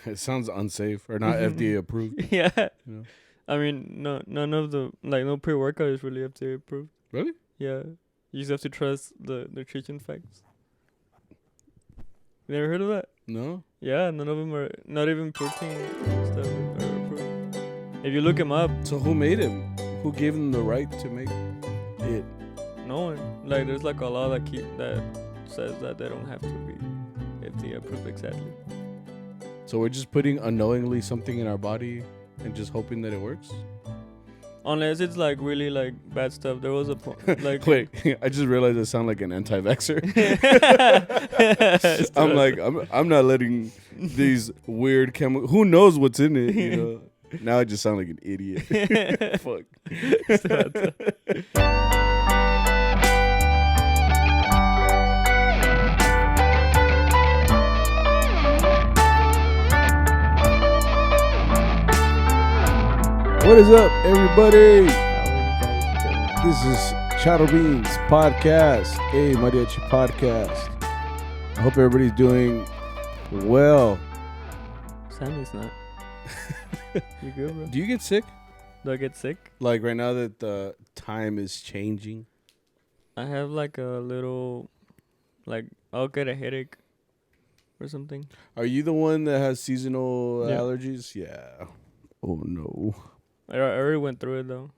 It sounds unsafe or not FDA approved. Yeah. You know? I mean, none of the no pre-workout is really FDA approved. Really? Yeah. You just have to trust the nutrition facts. You never heard of that? No. Yeah, none of them are, not even protein stuff are approved. If you look them up, So who made him? Who gave them the right to make it? no one. Like, there's like a law that says that they don't have to be FDA approved exactly. So we're just putting unknowingly something in our body and just hoping that it works? Unless it's like really like bad stuff. There was a like. Wait, I just realized I sound like an anti-vaxxer. I'm like, I'm not letting these weird chemicals. Who knows what's in it? You know. Now I just sound like an idiot. Fuck. What is up, everybody? This is CharroBeans podcast, a Mariachi podcast. I hope everybody's doing well. Sammy's not. You good, bro? Do you get sick? Do I get sick? Like right now that the time is changing? I have like a little, like, I'll get a headache or something. Are you the one that has seasonal Yeah. allergies? Yeah. Oh no. I already went through it though.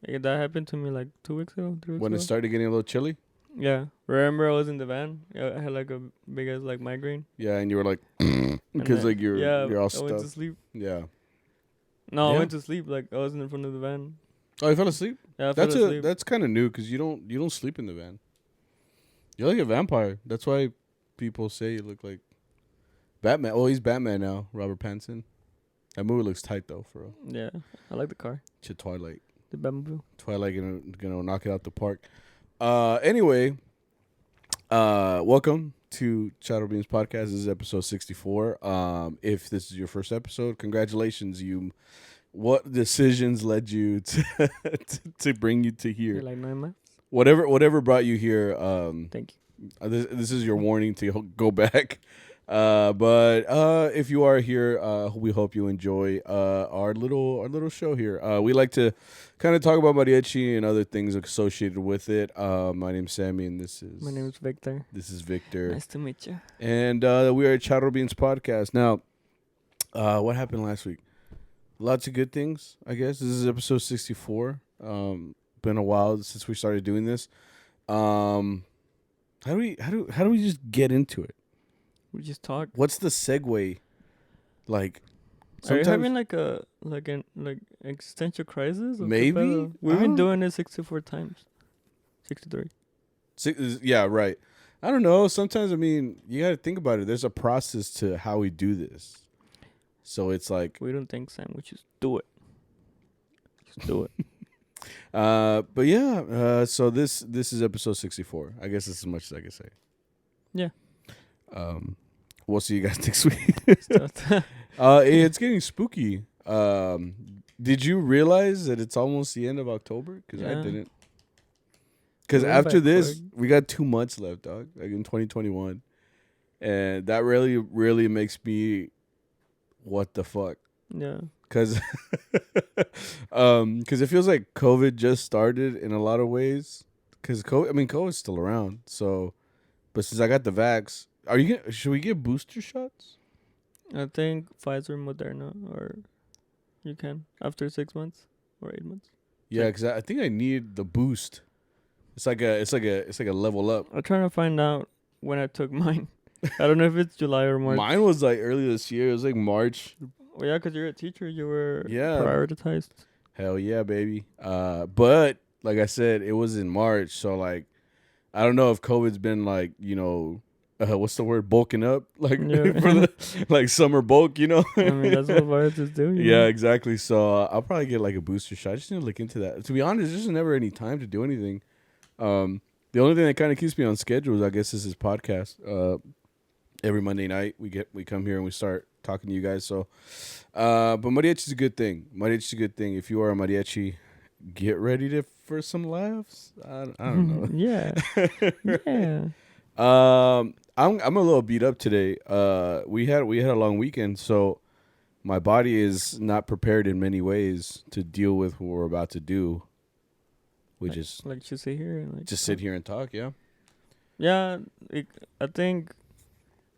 Like, that happened to me like 2 weeks ago, 3 weeks When ago. it started getting a little chilly? Yeah. Remember I was in the van? Yeah, I had like a big ass like migraine. Yeah, and you were like, because like you're all I went to stuffed. sleep. Yeah. No, Yeah. I went to sleep. Like, I was in front of the van. Oh, you fell asleep? Yeah, I fell asleep. That's kind of new because you don't sleep in the van. You're like a vampire. That's why people say you look like Batman. Oh, he's Batman now, Robert Pattinson. That movie looks tight though, for real. Yeah, I like the car. To Twilight. The Batmobile. Twilight gonna knock it out the park. Anyway, welcome to CharroBeans podcast. This is episode 64. If this is your first episode, congratulations. What decisions led you to to bring you to here? You're like 9 months. Whatever brought you here. Thank you. This is your warning to go back. But if you are here, we hope you enjoy our little show here. We like to kind of talk about mariachi and other things associated with it. My name's Sammy, and My name is Victor. This is Victor. Nice to meet you. And we are at CharroBeans podcast. Now, what happened last week? Lots of good things, I guess. This is episode 64. Been a while since we started doing this. How do we just get into it? We just talk. What's the segue? Like, Are you having like an existential crisis? Maybe? We've been doing it 64 times. 63. Yeah, right. I don't know. Sometimes, I mean, you got to think about it. There's a process to how we do this. So it's like, We don't think, Sam. We just do it. Just do it. but yeah. So this is episode 64. I guess that's as much as I can say. Yeah. We'll see you guys next week. It's getting spooky. Did you realize that it's almost the end of October? Because I didn't. Because after this, we got 2 months left, dog. Like in 2021, and that really makes me, what the fuck? Yeah. Because it feels like COVID just started in a lot of ways. Because COVID's still around. So, but since I got the vax. Should we get booster shots? I think Pfizer, Moderna, or you can after 6 months or 8 months. Yeah, because I think I need the boost. It's like a level up. I'm trying to find out when I took mine. I don't know if it's July or March. Mine was like early this year. It was like March. Well, yeah, because you're a teacher. You were prioritized. Hell yeah, baby. But like I said, it was in March. So like, I don't know if COVID's been like, what's the word? Bulking up, like for the like summer bulk, I mean, that's what viruses do. Yeah, exactly. So I'll probably get like a booster shot. I just need to look into that. To be honest, there's just never any time to do anything. The only thing that kind of keeps me on schedule is, I guess, is this podcast. Every Monday night we come here and we start talking to you guys. So, but mariachi's a good thing. Mariachi's a good thing. If you are a mariachi, get ready for some laughs. I don't know. Yeah. Yeah. I'm a little beat up today. We had a long weekend, so my body is not prepared in many ways to deal with what we're about to do. We just to sit here and just sit here and talk. Yeah. Yeah, I think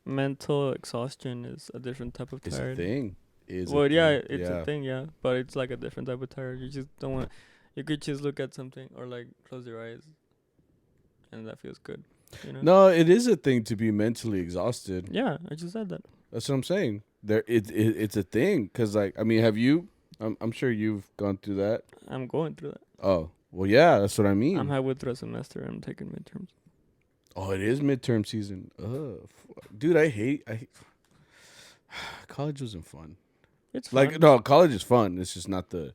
mental exhaustion is a different type of tired. It's a thing. It's a thing. Yeah, but it's like a different type of tired. You just don't want. You could just look at something or like close your eyes, and that feels good. You know? No, it is a thing to be mentally exhausted. Yeah, I just said that. That's what I'm saying. It's a thing because like I mean, have you? I'm sure you've gone through that. I'm going through that. Oh well, yeah, that's what I mean. I'm halfway through a semester. I'm taking midterms. Oh, it is midterm season. Dude, I hate college wasn't fun. It's like fun. No, college is fun. It's just not the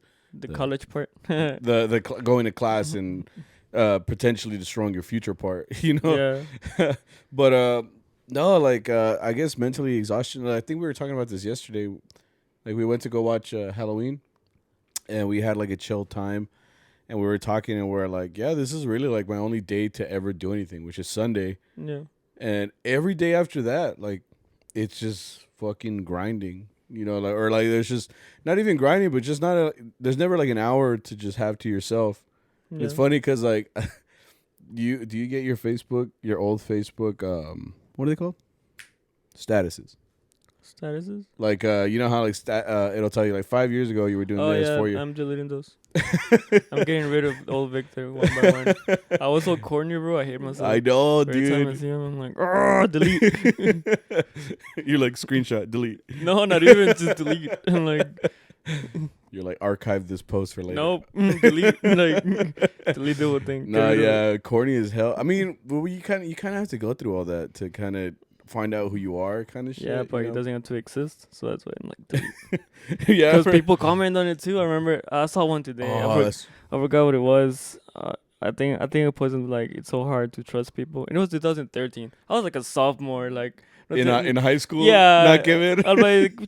college part. the going to class and potentially destroying your future part. You know. Yeah. But no, like I guess mentally exhaustion. I think we were talking about this yesterday. Like we went to go watch Halloween, and we had like a chill time. And we were talking, and we're like, yeah, this is really like my only day to ever do anything, which is Sunday. Yeah. And every day after that, like, it's just fucking grinding, you know, like, or like there's just not even grinding, but just there's never like an hour to just have to yourself. Yeah. It's funny because like, do you get your old Facebook, what are they called? Statuses. Like, you know how like it'll tell you like 5 years ago you were doing this 4 years. I'm deleting those. I'm getting rid of old Victor one by one. I was so corny, bro. I hate myself. I know, dude. Every time I see him, I'm like, delete. You're like, screenshot, delete. No, not even, just delete. I'm like, you're like, archive this post for later. Nope, delete. Like, delete the whole thing. No, yeah, corny as hell. I mean, you kind of have to go through all that to kind of find out who you are, kind of shit. Yeah, but it doesn't have to exist, so that's why I'm like, delete. Yeah, because people comment on it too. I remember I saw one today. I forgot what it was. I think it wasn't like it's so hard to trust people. And it was 2013. I was like a sophomore, like in high school. Yeah, not giving. I was like,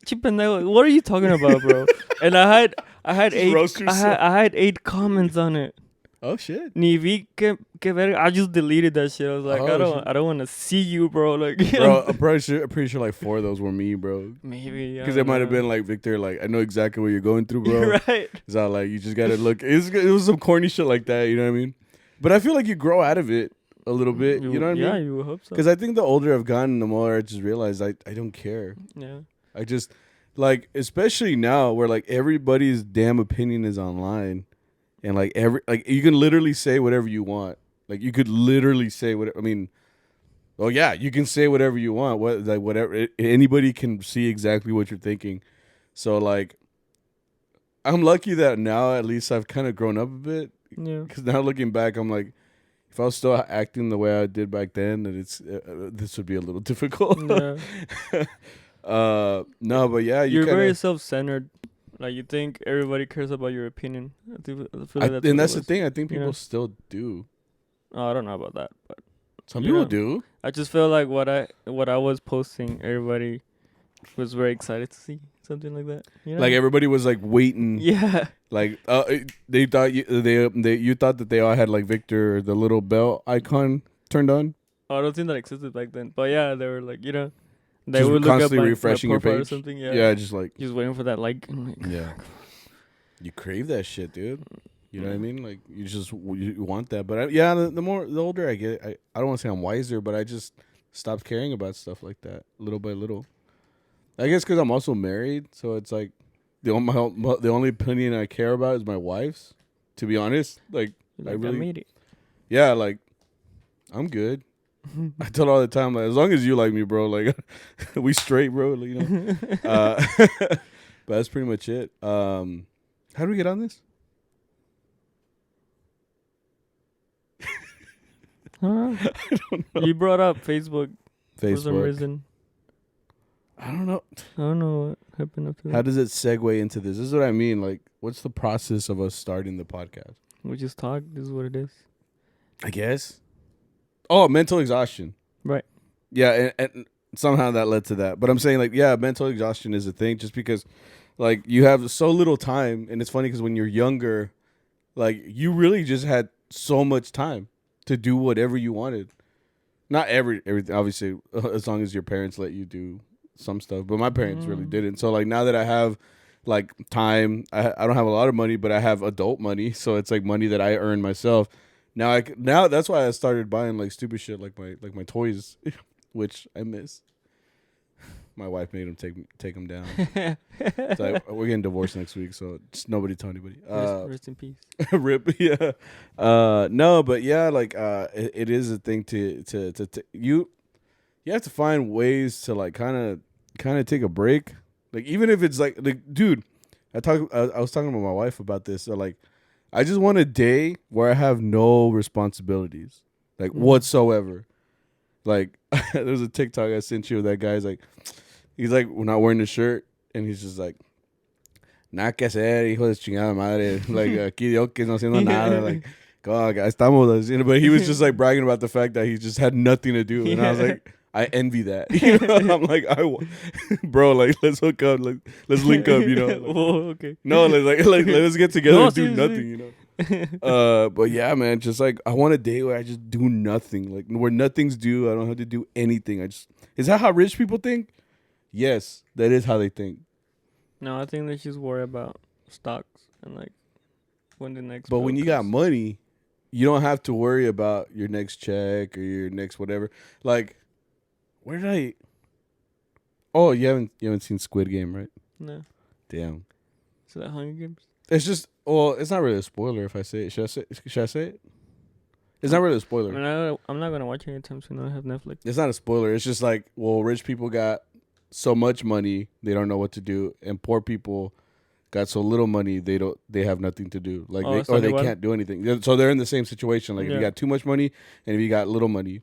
what are you talking about, bro? And I had eight comments on it. Oh shit! I just deleted that shit. I was like, I don't want to see you, bro. Like, bro, I'm pretty sure like 4 of those were me, bro. Maybe, yeah. Because it might have been like, Victor, like I know exactly what you're going through, bro. Right. It's not like you just gotta look. It was some corny shit like that. You know what I mean? But I feel like you grow out of it a little bit. You know what I mean? Yeah, you would hope so. Because I think the older I've gotten, the more I just realize I don't care. Yeah. I just like, especially now where like everybody's damn opinion is online. And like you can literally say whatever you want. Like you could literally say what I mean. Oh yeah, you can say whatever you want. Whatever anybody can see exactly what you're thinking. So like, I'm lucky that now at least I've kind of grown up a bit. Yeah. Because now looking back, I'm like, if I was still acting the way I did back then, then it's this would be a little difficult. Yeah. No, but yeah, you're very self-centered. Like, you think everybody cares about your opinion. I feel like that's the thing. I think people still do. Oh, I don't know about that, but some people do. I just feel like what I was posting, everybody was very excited to see something like that. You know? Like everybody was like waiting. Yeah. Like they thought you thought that they all had like Victor, the little bell icon turned on. Oh, I don't think that existed back then. But yeah, they were like, they just would constantly look up refreshing my your page or something. Yeah, just waiting for that like. Yeah. You crave that shit, dude. You know what I mean? Like you want that. But the older I get, I don't want to say I'm wiser, but I just stopped caring about stuff like that little by little. I guess because I'm also married, so it's like the only opinion I care about is my wife's. To be honest, like I made it. Yeah, like I'm good. I tell her all the time, like, as long as you like me, bro, like we straight, bro. Like, you know. But that's pretty much it. How do we get on this? I don't know. You brought up Facebook for some reason. I don't know. I don't know what happened after that. How does it segue into this? This is what I mean. Like, what's the process of us starting the podcast? We just talk. This is what it is. I guess. Oh, mental exhaustion. Right. Yeah, and somehow that led to that. But I'm saying, like, yeah, mental exhaustion is a thing just because, like, you have so little time. And it's funny because when you're younger, like, you really just had so much time to do whatever you wanted. Not everything, obviously, as long as your parents let you do some stuff. But my parents really didn't. So, like, now that I have, like, time, I don't have a lot of money, but I have adult money. So it's, like, money that I earn myself. Now that's why I started buying, like, stupid shit like my toys, which I miss. My wife made him take them down. So we're getting divorced next week, so just nobody tell anybody. Rest in peace. Rip, yeah. No, but yeah, like it is a thing to you have to find ways to like kind of take a break. Like even if it's like dude, I was talking to my wife about this. So like I just want a day where I have no responsibilities, like whatsoever. Like there's a TikTok I sent you of that guy's like. He's like, we're not wearing the shirt, and he's just like, nada que hacer, hijo de chingada madre. Like, aquí Dios que no haciendo nada. Like, God, estamos. You know, but he was just like bragging about the fact that he just had nothing to do, and I was like, I envy that. You know, I'm like, bro, like, let's hook up, like, let's link up. You know, like, whoa, okay. No, let's get together and do nothing. You know. But yeah, man, just like I want a day where I just do nothing, like where nothing's due. I don't have to do anything. Is that how rich people think? Yes, that is how they think. No, I think they just worry about stocks and like when the next. But when you got money, you don't have to worry about your next check or your next whatever. Like, where did I? Oh, you haven't seen Squid Game, right? No. Damn. Is that Hunger Games? It's just it's not really a spoiler if I say it. Should I say it? It's not really a spoiler. I mean, I'm not gonna watch it anytime soon. I have Netflix. It's not a spoiler. It's just like, rich people got so much money they don't know what to do, and poor people got so little money they have nothing to do. Like they can't do anything. So they're in the same situation. Like if you got too much money and if you got little money,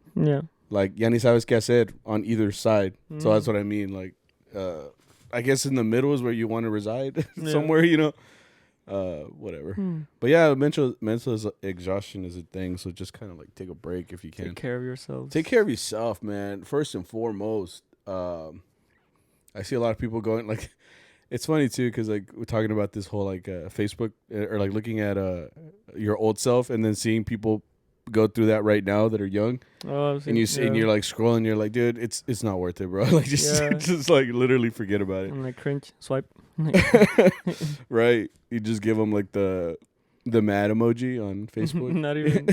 like ya ni sabes qué hacer on either side. So that's what I mean. Like I guess in the middle is where you want to reside somewhere. You know, whatever. But yeah, mental exhaustion is a thing. So just kind of like take a break if you can. Take care of yourself. Take care of yourself, man. First and foremost. I see a lot of people going like, it's funny too because like we're talking about this whole like Facebook or like looking at your old self and then seeing people go through that right now that are young. Oh, and you're like scrolling, you're like, dude, it's not worth it, bro. Like just like literally forget about it. I'm like cringe, swipe. Right, you just give them like the mad emoji on Facebook. Not even.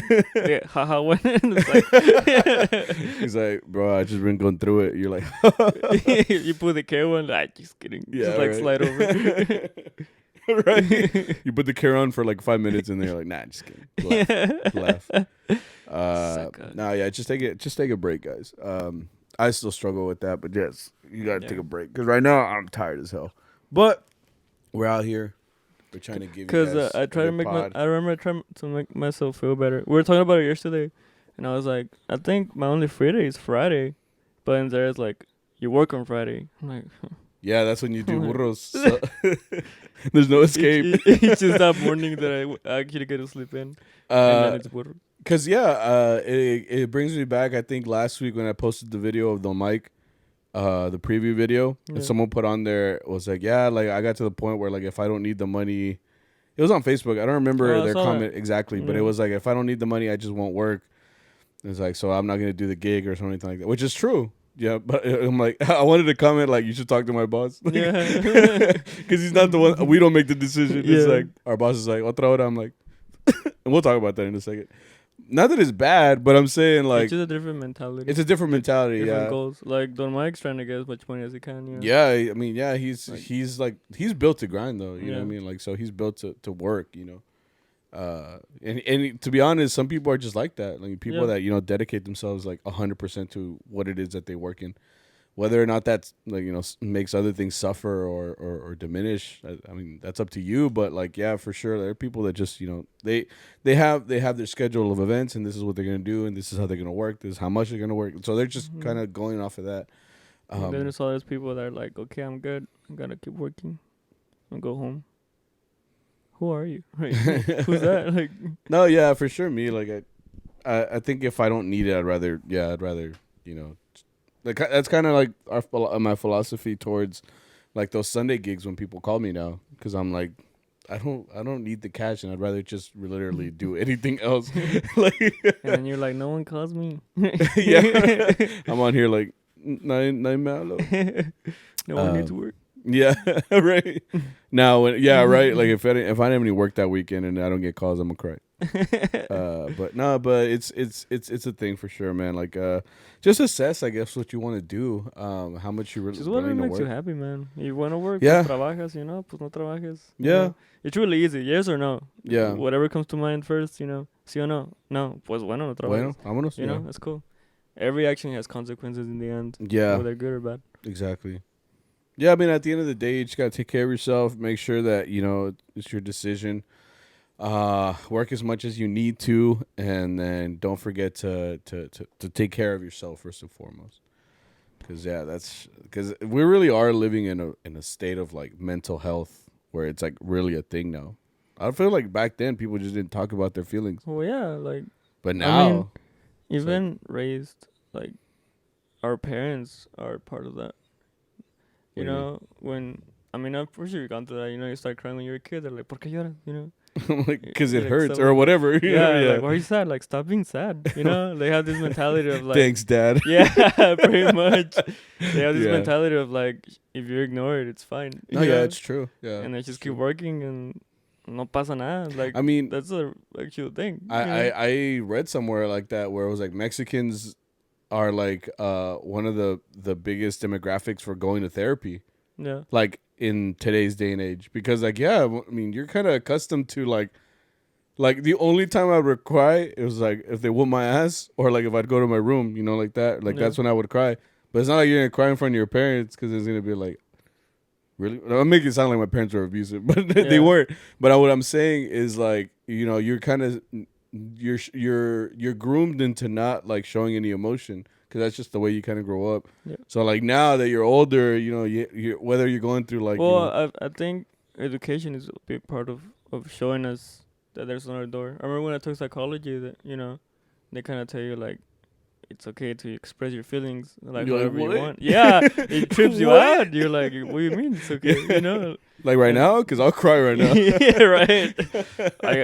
Haha. When he's like, bro, I just been going through it. You're like, you put the care one. Like, just kidding. Yeah, just like slide over. Right. You put the care on for like 5 minutes, and then you're like, nah, just kidding. Laugh. Just take a break, guys. I still struggle with that, but yes, you gotta take a break because right now I'm tired as hell. But we're out here. We're trying to give you guys I try to make I remember trying to make myself feel better. We were talking about it yesterday, and I was like, I think my only free day is Friday, but in there it's like you work on Friday. I'm like, yeah, that's when you do burros. So there's no escape. It's just that morning that I actually get to sleep in, and then it's burros. Cause it brings me back. I think last week when I posted the video of the mic. The preview video and someone put on there was like, yeah, like I got to the point where like if I don't need the money, it was on Facebook. I don't remember their comment exactly, but it was like if I don't need the money, I just won't work. It's like, so I'm not gonna do the gig or something like that, which is true. Yeah, but I'm like, I wanted to comment like you should talk to my boss, because he's not the one. We don't make the decision. It's like our boss is like, otra hora. I'm like, and we'll talk about that in a second. Not that it's bad, but I'm saying like it's just a different mentality. It's a different mentality. Different goals. Like Don Mike's trying to get as much money as he can. You know? Yeah, I mean, yeah, he's built to grind though. You know what I mean? Like, so he's built to work. You know, and to be honest, some people are just like that. Like people that dedicate themselves like 100% to what it is that they work in. Whether or not that's like makes other things suffer or diminish, I mean that's up to you. But like for sure, there are people that just they have their schedule of events and this is what they're gonna do and this is how they're gonna work. This is how much they're gonna work. So they're just kind of going off of that. And then there's all those people that are like, okay, I'm good. I'm gonna keep working and go home. Who are you? Like, who's that? Like, no, yeah, for sure. Me, like I think if I don't need it, I'd rather Like that's kind of like my philosophy towards like those Sunday gigs when people call me now, because I'm like, I don't need the cash, and I'd rather just literally do anything else. Like, and then you're like, no one calls me. Yeah, I'm on here like nine malo. No one needs work. Yeah, right. Now, right. Like if I didn't have any work that weekend and I don't get calls, I'm gonna cry. But it's a thing for sure, man. Like just assess, I guess, what you want to do. How much you really just whatever makes you happy, man. You want to work, yeah. Pues trabajas, pues no trabajas. Yeah. Know? It's really easy. Yes or no. Yeah. Whatever comes to mind first, sí o no. No, pues bueno, no trabajas. Vámonos. You know, that's cool. Every action has consequences in the end. Yeah. Whether good or bad. Exactly. Yeah, I mean, at the end of the day, you just gotta take care of yourself. Make sure that it's your decision. Work as much as you need to, and then don't forget to take care of yourself first and foremost. Because we really are living in a state of like mental health where it's like really a thing now. I feel like back then people just didn't talk about their feelings. Well, yeah, like. But now, I mean, even raised like our parents are part of that. You know, I'm pretty sure you've gone through that. You know, you start crying when you're a kid. They're like, ¿por qué lloras? You know, like because it hurts or whatever. Yeah, like, why are you sad? Like, stop being sad. You know, they have this mentality of like, thanks, Dad. Yeah, pretty much. They have this mentality of like, if you ignore it, it's fine. No, yeah, it's true. Yeah, and they just keep working and no pasa nada. Like, I mean, that's a actual thing. I read somewhere like that where it was like Mexicans are like one of the biggest demographics for going to therapy. Yeah. Like in today's day and age, because like I mean you're kind of accustomed to like the only time I would cry it was like if they whoop my ass or like if I'd go to my room, like that. Like that's when I would cry. But it's not like you're gonna cry in front of your parents because it's gonna be like, really? I'm making it sound like my parents were abusive, but they weren't. But what I'm saying is like you're kind of you're groomed into not like showing any emotion. Because that's just the way you kind of grow up. Yeah. So, like, now that you're older, you whether you're going through, like... Well, I think education is a big part of showing us that there's another door. I remember when I took psychology that, they kind of tell you, like, it's okay to express your feelings, like, whatever you want. Yeah, it trips you out. You're like, what do you mean it's okay, Like, right now? Because I'll cry right now. Yeah, right.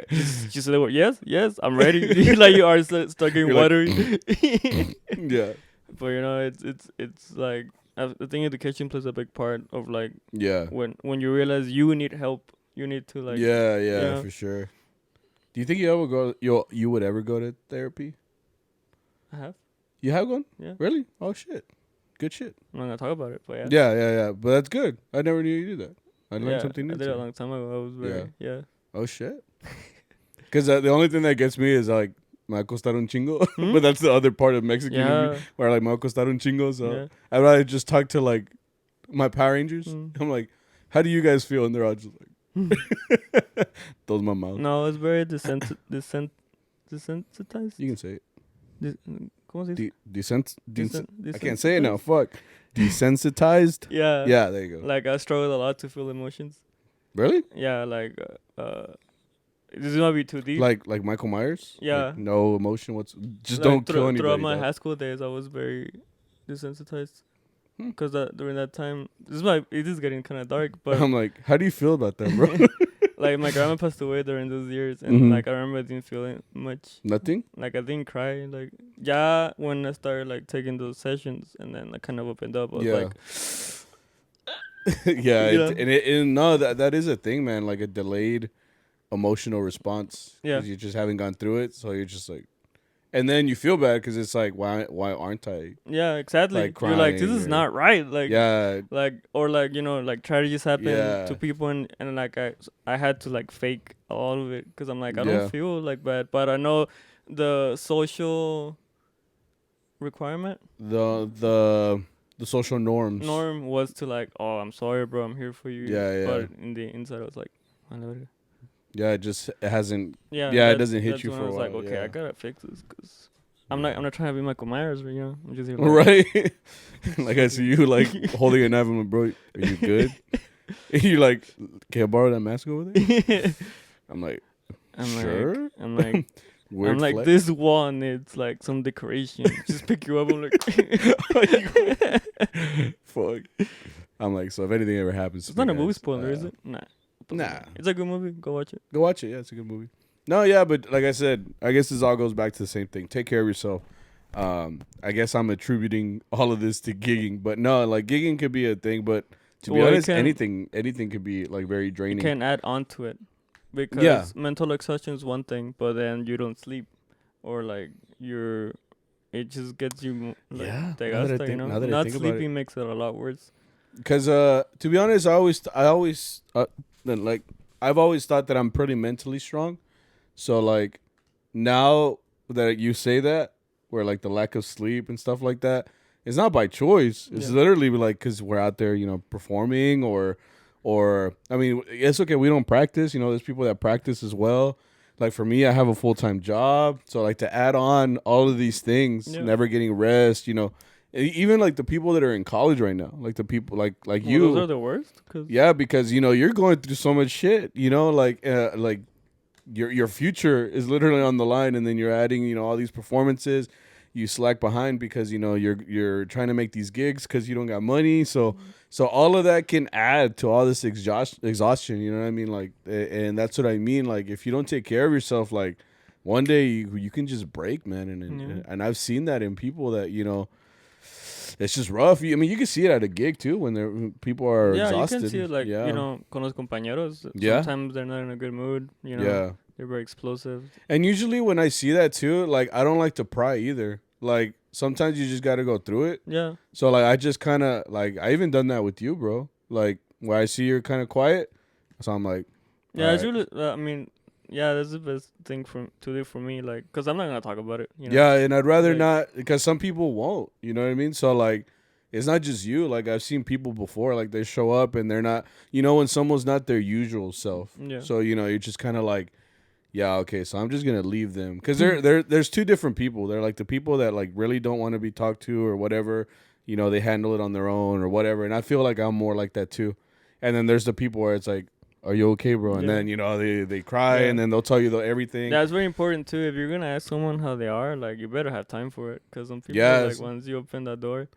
Just say the word, yes, I'm ready. Like, you are stuck in water. Yeah. But, it's like, I think education plays a big part of, like, when you realize you need help, you need to, like... Yeah, for sure. Do you think you would ever go to therapy? I have. You have one? Yeah. Really? Oh, shit. Good shit. I'm not going to talk about it, but yeah. Yeah. But that's good. I never knew you did that. I learned something new. I did it a long time ago. I was very, Oh, shit. Because the only thing that gets me is, like, me va a costar un chingo. But that's the other part of Mexican in me, where, like, me va a costar un chingo. So I'd rather just talk to, like, my Power Rangers. I'm like, how do you guys feel? And they're all just like, those my mouth. No, it's very desensitized. You can say it. ¿Cómo se dice? I can't say it now. Fuck. Desensitized? Yeah. Yeah, there you go. Like, I struggle a lot to feel emotions. Really? Yeah, like, this might be too deep. Like Michael Myers? Yeah. Like no emotion just like don't kill anybody. Throughout my high school days, I was very desensitized. Because during that time, it is getting kind of dark, but... I'm like, how do you feel about that, bro? Like, my grandma passed away during those years, and, like, I remember I didn't feel much. Nothing? Like, I didn't cry. Like, when I started, like, taking those sessions, and then I kind of opened up, I was like... that is a thing, man. Like, a delayed emotional response. Yeah. You just haven't gone through it, so you're just like... And then you feel bad because it's like, why aren't I? Yeah, exactly. Like, you're like, this is not right. Like, like, or like, like tragedies happen to people, and like I had to like fake a lot of it because I'm like, I don't feel like bad, but I know the social requirement, the social norm was to like, oh, I'm sorry, bro, I'm here for you. Yeah. But in the inside, I was like, I know it. Yeah, it hasn't. Yeah, it doesn't hit you for a while. I was like, okay, I gotta fix this because I'm not trying to be Michael Myers, I'm just here. Like, right. Like I see you like holding a knife. I'm like, bro, are you good? And you like, can I borrow that mask over there? I'm like, sure. I'm like, weird I'm like, flex. this wall needs like some decoration. Just pick you up. I'm like, fuck. I'm like, so if anything ever happens, it's not a movie spoiler, is it? Nah. Nah. It's a good movie. Go watch it. Go watch it. Yeah, it's a good movie. No, yeah, but like I said, I guess this all goes back to the same thing. Take care of yourself. I guess I'm attributing all of this to gigging, but no, like gigging could be a thing, but to be honest, anything could be like very draining. You can add on to it because mental exhaustion is one thing, but then you don't sleep or like it just gets you like you know. Not sleeping makes it a lot worse. Because to be honest, I've always thought that I'm pretty mentally strong. So like now that you say that, where like the lack of sleep and stuff like that, it's not by choice. It's literally like because we're out there, you know, performing or I mean, it's okay. We don't practice. You know, there's people that practice as well. Like for me, I have a full-time job. So like to add on all of these things, never getting rest, you know, even like the people that are in college right now, like the people like you. Those are the worst. Because, you know, you're going through so much shit, you know, like your future is literally on the line, and then you're adding, you know, all these performances. You slack behind because, you know, you're trying to make these gigs because you don't got money. So all of that can add to all this exhaustion. You know what I mean? Like, and that's what I mean. Like, if you don't take care of yourself, like one day you can just break, man. And I've seen that in people that, you know, it's just rough. I mean, you can see it at a gig too when people are exhausted. You can see it like, you know, con los compañeros. Sometimes they're not in a good mood, you know. Yeah. They're very explosive. And usually when I see that too, like I don't like to pry either. Like sometimes you just got to go through it. Yeah. So like I just kind of like I even done that with you, bro. Like when I see you're kind of quiet, so I'm like, yeah, it's really. I mean, yeah, that's the best thing to do for me. Like, cause I'm not gonna talk about it. You know? Yeah, and I'd rather not because some people won't. You know what I mean? So like. It's not just you. Like, I've seen people before, like, they show up and they're not, you know, when someone's not their usual self. Yeah. So, you know, you're just kind of like, yeah, okay, so I'm just going to leave them. Because there's two different people. They're, like, the people that, like, really don't want to be talked to or whatever. You know, they handle it on their own or whatever. And I feel like I'm more like that, too. And then there's the people where it's like, are you okay, bro? And then, you know, they cry and then they'll tell you everything. That's very important, too. If you're going to ask someone how they are, like, you better have time for it. Because some people, like, once you open that door...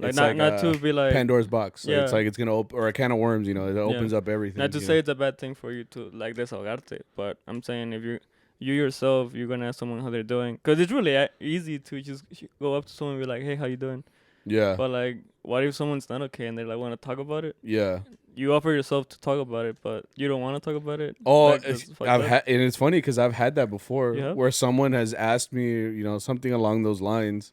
Like not to be like Pandora's box. So it's like it's gonna open, or a can of worms. You know, it opens up everything. Not to say it's a bad thing for you to like desahogarte, but I'm saying if you yourself, you're gonna ask someone how they're doing, because it's really easy to just go up to someone and be like, hey, how you doing? Yeah. But like, what if someone's not okay and they like want to talk about it? Yeah. You offer yourself to talk about it, but you don't want to talk about it. Oh, like, and it's funny because I've had that before, where someone has asked me, you know, something along those lines.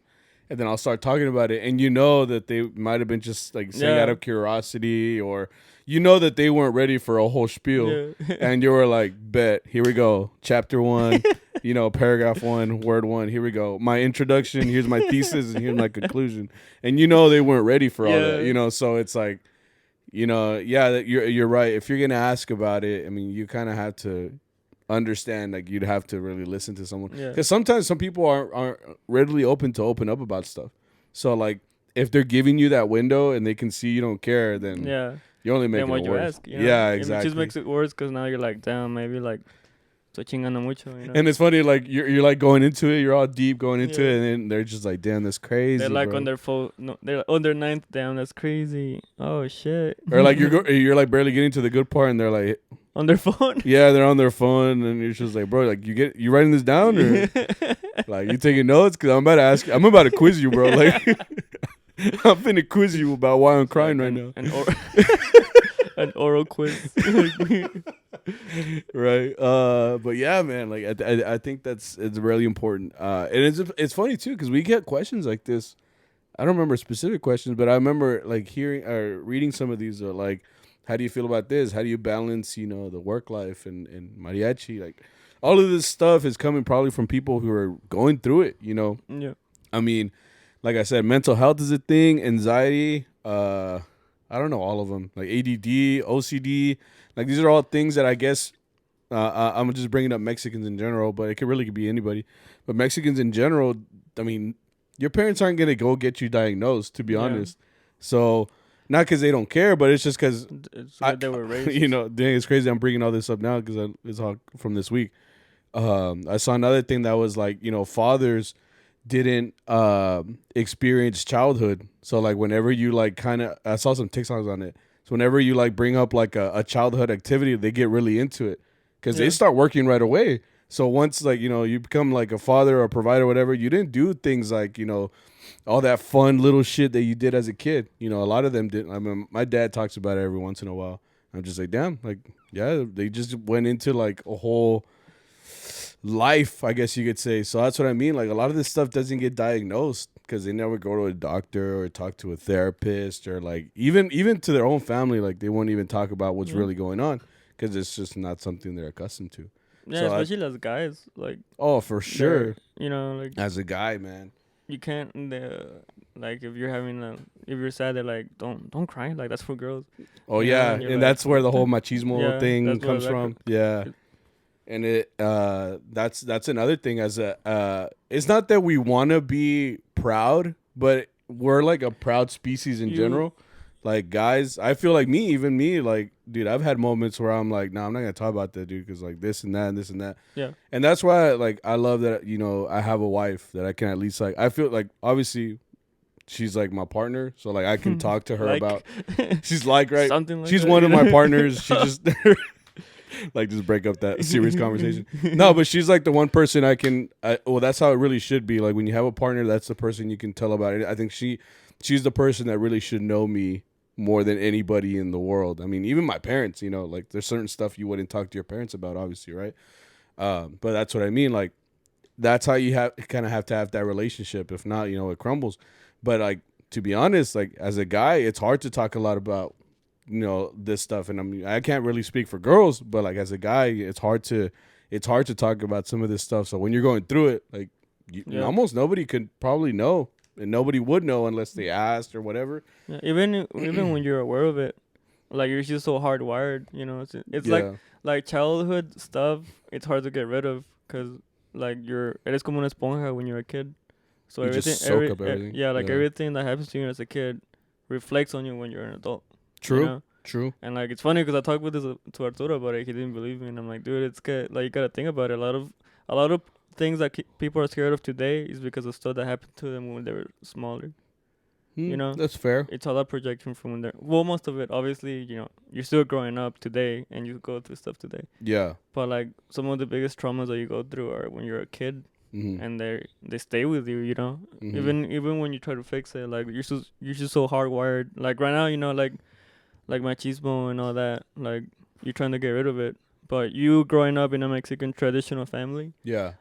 And then I'll start talking about it. And you know that they might have been just like saying out of curiosity, or you know that they weren't ready for a whole spiel. Yeah. And you were like, bet, here we go. Chapter 1, you know, paragraph 1, word 1, here we go. My introduction, here's my thesis, and here's my conclusion. And you know they weren't ready for all that, you know. So it's like, you know, you're right. If you're going to ask about it, I mean, you kind of have to understand, like you'd have to really listen to someone, because sometimes some people aren't readily open up about stuff. So like if they're giving you that window and they can see you don't care, then you only make it worse. You ask, you know? Yeah, exactly. It just makes it worse because now you're like, damn, maybe like estoy chingando mucho, you know? And it's funny, like you're like going into it, you're all deep going into it, and then they're just like, damn, that's crazy. They're like bro. On their phone, they're on their ninth, damn, that's crazy. Oh shit. Or like you're like barely getting to the good part, and they're like on their phone. Yeah, they're on their phone, and you're just like, bro, like you writing this down, or like you taking notes? Because I'm about to quiz you, bro. Like I'm finna quiz you about why I'm crying right now. An oral quiz. Right. But yeah, man, like I think it's really important. And it's funny too, because we get questions like this. I don't remember specific questions, but I remember like hearing or reading some of these, like, how do you feel about this? How do you balance, you know, the work life and mariachi? Like all of this stuff is coming probably from people who are going through it, you know? Yeah. I mean, like I said, mental health is a thing, anxiety, I don't know, all of them, like ADD, OCD, like these are all things that I guess I'm just bringing up Mexicans in general, but it could really be anybody. But Mexicans in general, I mean, your parents aren't going to go get you diagnosed, to be honest. So not because they don't care, but it's just because they were raised. You know, dang, it's crazy I'm bringing all this up now because it's all from this week. I saw another thing that was like, you know, fathers didn't experience childhood. So like whenever you like kind of, I saw some TikToks on it. So whenever you like bring up like a childhood activity, they get really into it because they start working right away. So once like, you know, you become like a father or a provider or whatever, you didn't do things like, you know, all that fun little shit that you did as a kid. You know, a lot of them didn't. I mean, my dad talks about it every once in a while. I'm just like, damn, like, yeah, they just went into like a whole life, I guess you could say. So that's what I mean. Like a lot of this stuff doesn't get diagnosed because they never go to a doctor or talk to a therapist or like even to their own family. Like they won't even talk about what's really going on because it's just not something they're accustomed to. Yeah, so especially as guys, like. Oh, for sure. You know, like as a guy, man. You can't like if you're having if you're sad, they're like don't cry, like that's for girls. Oh yeah, and like, that's where the whole machismo thing comes from. Yeah. And that's another thing as a it's not that we want to be proud, but we're like a proud species in general. Like guys, I feel like even me, like dude, I've had moments where I'm like, nah, I'm not gonna talk about that, dude, because like this and that and this and that. Yeah. And that's why like I love that, you know, I have a wife that I can at least like I feel like obviously she's like my partner, so like I can talk to her about she's like right something like she's that, one of my partners. She just like just break up that serious conversation. No, but she's like the one person I can well, that's how it really should be. Like when you have a partner, that's the person you can tell about it. I think she's the person that really should know me more than anybody in the world. I mean, even my parents, you know, like there's certain stuff you wouldn't talk to your parents about, obviously, right? But that's what I mean. Like that's how you kind of have to have that relationship. If not, you know, it crumbles. But like to be honest, like as a guy, it's hard to talk a lot about, you know, this stuff. And I can't really speak for girls, but like as a guy, it's hard to talk about some of this stuff. So when you're going through it, like almost nobody could probably know. And nobody would know unless they asked or whatever. Yeah, even when you're aware of it, like you're just so hardwired, you know. It's like childhood stuff. It's hard to get rid of because like eres como una esponja when you're a kid. So you just soak up everything. Everything that happens to you as a kid reflects on you when you're an adult. True. You know? True. And like it's funny because I talked with this to Arturo about it. He didn't believe me, and I'm like, dude, it's good. Like you gotta think about it. A lot of things that people are scared of today is because of stuff that happened to them when they were smaller. You know, that's fair. It's all that projection from when they're most of it. Obviously, you know, you're still growing up today and you go through stuff today. Yeah. But like some of the biggest traumas that you go through are when you're a kid, and they stay with you. You know, even when you try to fix it, like you're just so hardwired. Like right now, you know, like machismo and all that. Like you're trying to get rid of it, but you growing up in a Mexican traditional family. Yeah.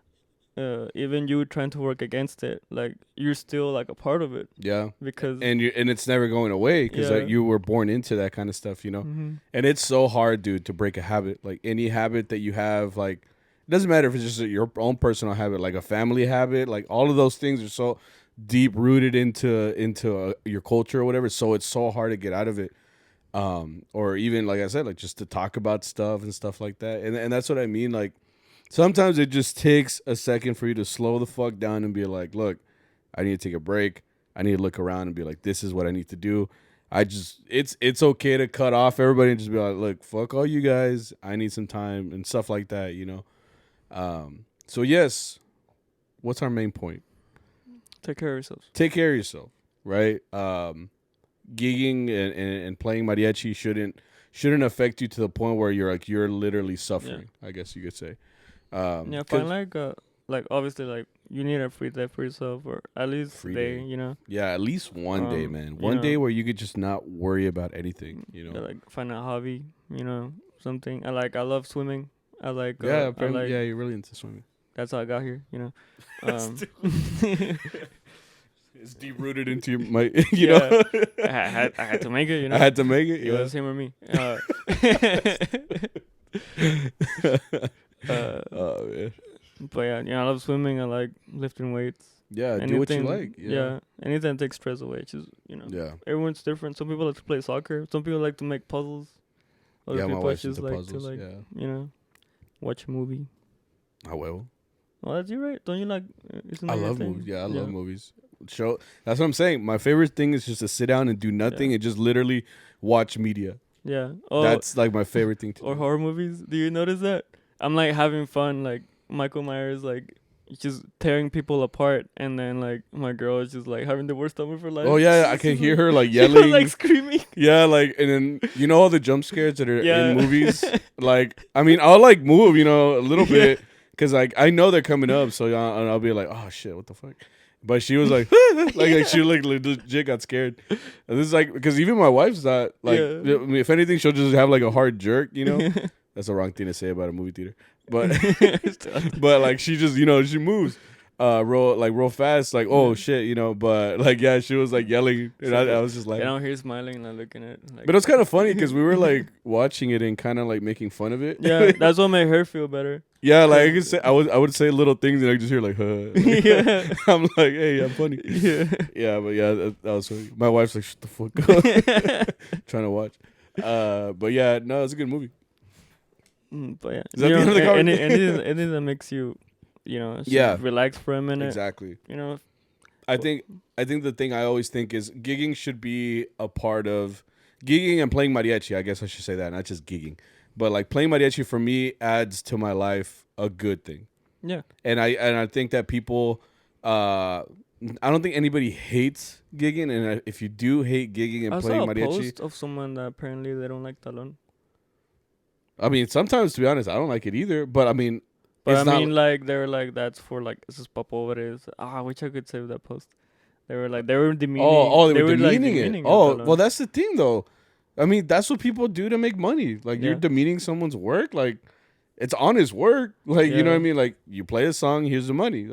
Even you trying to work against it, like you're still like a part of it. Yeah. Because and it's never going away because like you were born into that kind of stuff, you know. And it's so hard, dude, to break a habit. Like any habit that you have, like it doesn't matter if it's just your own personal habit, like a family habit. Like all of those things are so deep rooted into your culture or whatever. So it's so hard to get out of it. Or even like I said, like just to talk about stuff and stuff like that. And that's what I mean, like. Sometimes it just takes a second for you to slow the fuck down and be like, look, I need to take a break. I need to look around and be like, this is what I need to do. It's okay to cut off everybody and just be like, look, fuck all you guys. I need some time and stuff like that, you know? So yes, what's our main point? Take care of yourselves. Take care of yourself, right? Gigging and playing mariachi shouldn't affect you to the point where you're literally suffering, I guess you could say. Find like obviously like you need a free day for yourself or at least a day, you know. Yeah, at least one day, man. One day where you could just not worry about anything, you know. Like find a hobby, you know, something. I love swimming. I like you're really into swimming. That's how I got here, you know. It's deep rooted into you know. I had to make it, you know. I had to make it. It was him or me. Oh man. But yeah, I love swimming. I like lifting weights. Yeah, anything, do what you like. Yeah, anything that takes stress away. It's just, you know. Yeah. Everyone's different. Some people like to play soccer. Some people like to make puzzles. Other people just like puzzles, to you know, watch a movie. I will. Well, that's you, right? Don't you like? I love movies. Yeah, I love movies. That's what I'm saying. My favorite thing is just to sit down and do nothing and just literally watch media. Yeah. That's like my favorite thing to do. Or horror movies. Do you notice that? I'm like having fun. Like Michael Myers, like just tearing people apart, and then like my girl is just like having the worst stomach for life. Oh yeah, I can hear her like She was, yelling, like screaming. Yeah, like, and then you know all the jump scares that are Yeah. in movies. Like, I mean, I'll like move, a little bit, because like I know they're coming up, so I'll be like, oh shit, what the fuck. But she was like, like she like legit got scared. And this is like, because even my wife's not like, I mean, if anything, she'll just have like a hard jerk, That's the wrong thing to say about a movie theater. But but like she just she moves real fast, like, oh shit, but like, yeah, she was like yelling, and I was just like, and I'm here smiling and I'm looking at it, like, but it was kind of funny because we were like watching it and kind of like making fun of it. Yeah, that's what made her feel better. Yeah, like I would say little things and I just hear like, huh. Yeah. I'm like, hey, I'm funny. Yeah, but yeah, that was funny. My wife's like, shut the fuck up, trying to watch. But yeah, no, it's a good movie. But yeah, Is that the end of the anything that makes you, relax for a minute. Exactly. I think the thing I always think is gigging should be a part of gigging and playing mariachi. I guess I should say that, not just gigging, but like playing mariachi for me adds to my life a good thing. Yeah, and I think that people, I don't think anybody hates gigging, and if you do hate gigging and playing mariachi, I saw a post of someone that apparently they don't like talon. I mean, sometimes, to be honest, I don't like it either. But I mean, like they were like, that's for like this is pa pobres. I wish I could save that post. They were demeaning. They were demeaning it. Oh, well, that's the thing, though. I mean, that's what people do to make money. Like, you're demeaning someone's work. Like, it's honest work. Like, you know what I mean? Like, you play a song, here's the money.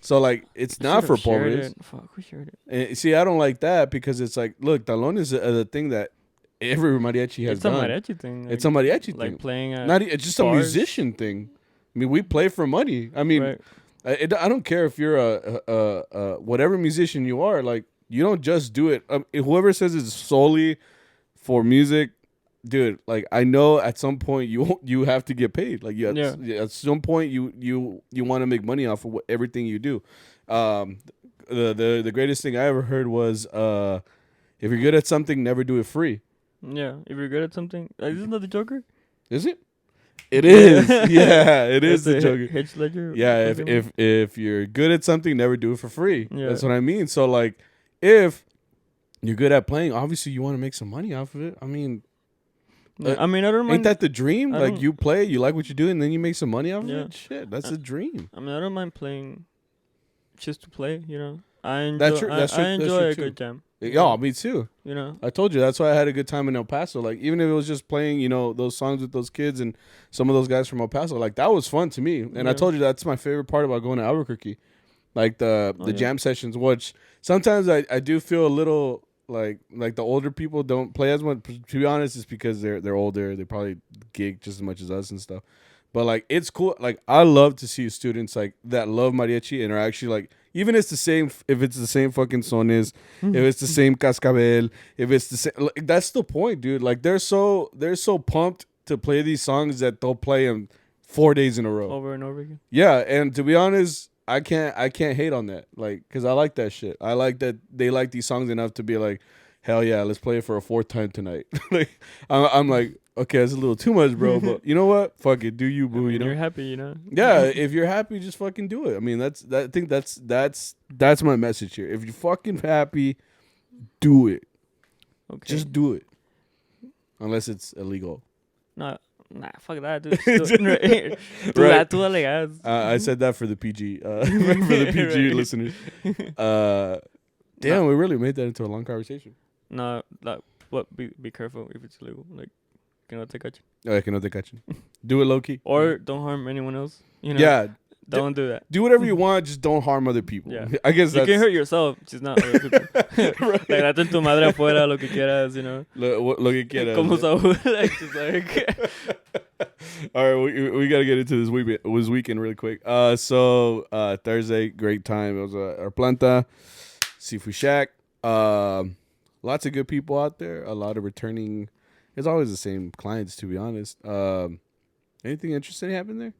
So, like, it's not for pobres. Fuck, we shared it. And see, I don't like that because it's like, look, talon is the thing that every mariachi has done. It's a mariachi thing. It's a mariachi thing. Like playing it's just bars. A musician thing. I mean, we play for money. I mean, right. I don't care if you're a whatever musician you are. Like, you don't just do it. Whoever says it's solely for music, dude. Like, I know at some point you have to get paid. Like, at some point you want to make money off of everything you do. The greatest thing I ever heard was if you're good at something, never do it free. Yeah, if you're good at something, isn't that the Joker? Is it? It is. Yeah, it is the Joker. Hitch Ledger. Yeah, if you're good at something, never do it for free. Yeah. That's what I mean. So like, if you're good at playing, obviously you want to make some money off of it. I mean, I don't mind. Ain't that the dream? Like, you play, you like what you do, and then you make some money off of it. Shit, that's a dream. I mean, I don't mind playing just to play. I enjoy a good jam. Yeah, me too. I told you that's why I had a good time in El Paso. Like, even if it was just playing, those songs with those kids and some of those guys from El Paso, like, that was fun to me. And I told you that's my favorite part about going to Albuquerque, like the jam sessions. Which sometimes I do feel a little like the older people don't play as much. To be honest, it's because they're older. They probably gig just as much as us and stuff. But like, it's cool. Like, I love to see students like that love mariachi and are actually like, even if it's the same fucking sones, if it's the same cascabel, if it's the same, like, that's the point, dude. Like, they're so pumped to play these songs that they'll play them 4 days in a row, over and over again. Yeah, and to be honest, I can't hate on that, like, because I like that shit. I like that they like these songs enough to be like, hell yeah, let's play it for a fourth time tonight. Like, I'm like, okay, that's a little too much, bro. But you know what? Fuck it, do you, boo? You're happy, Yeah, if you're happy, just fucking do it. I mean, I think that's my message here. If you're fucking happy, do it. Okay. Just do it, unless it's illegal. Nah, fuck that, dude. Do that to the I said that for the PG, for the PG listeners. Damn, we really made that into a long conversation. No, like, what? Be careful if it's illegal. Like, que no te cachen. Oh, que no te cachen. Do it low key. Or don't harm anyone else. Yeah. Don't do that. Do whatever you want, just don't harm other people. Yeah. I guess you can hurt yourself, just not other people. Right. Like, date tu madre afuera, lo que quieras, Lo que quieras. Como Saúl, like, just like. All right, we got to get into this weekend really quick. So Thursday, great time. It was our Planta, Seafood Shack. Lots of good people out there. A lot of returning. It's always the same clients, to be honest. Anything interesting happen there?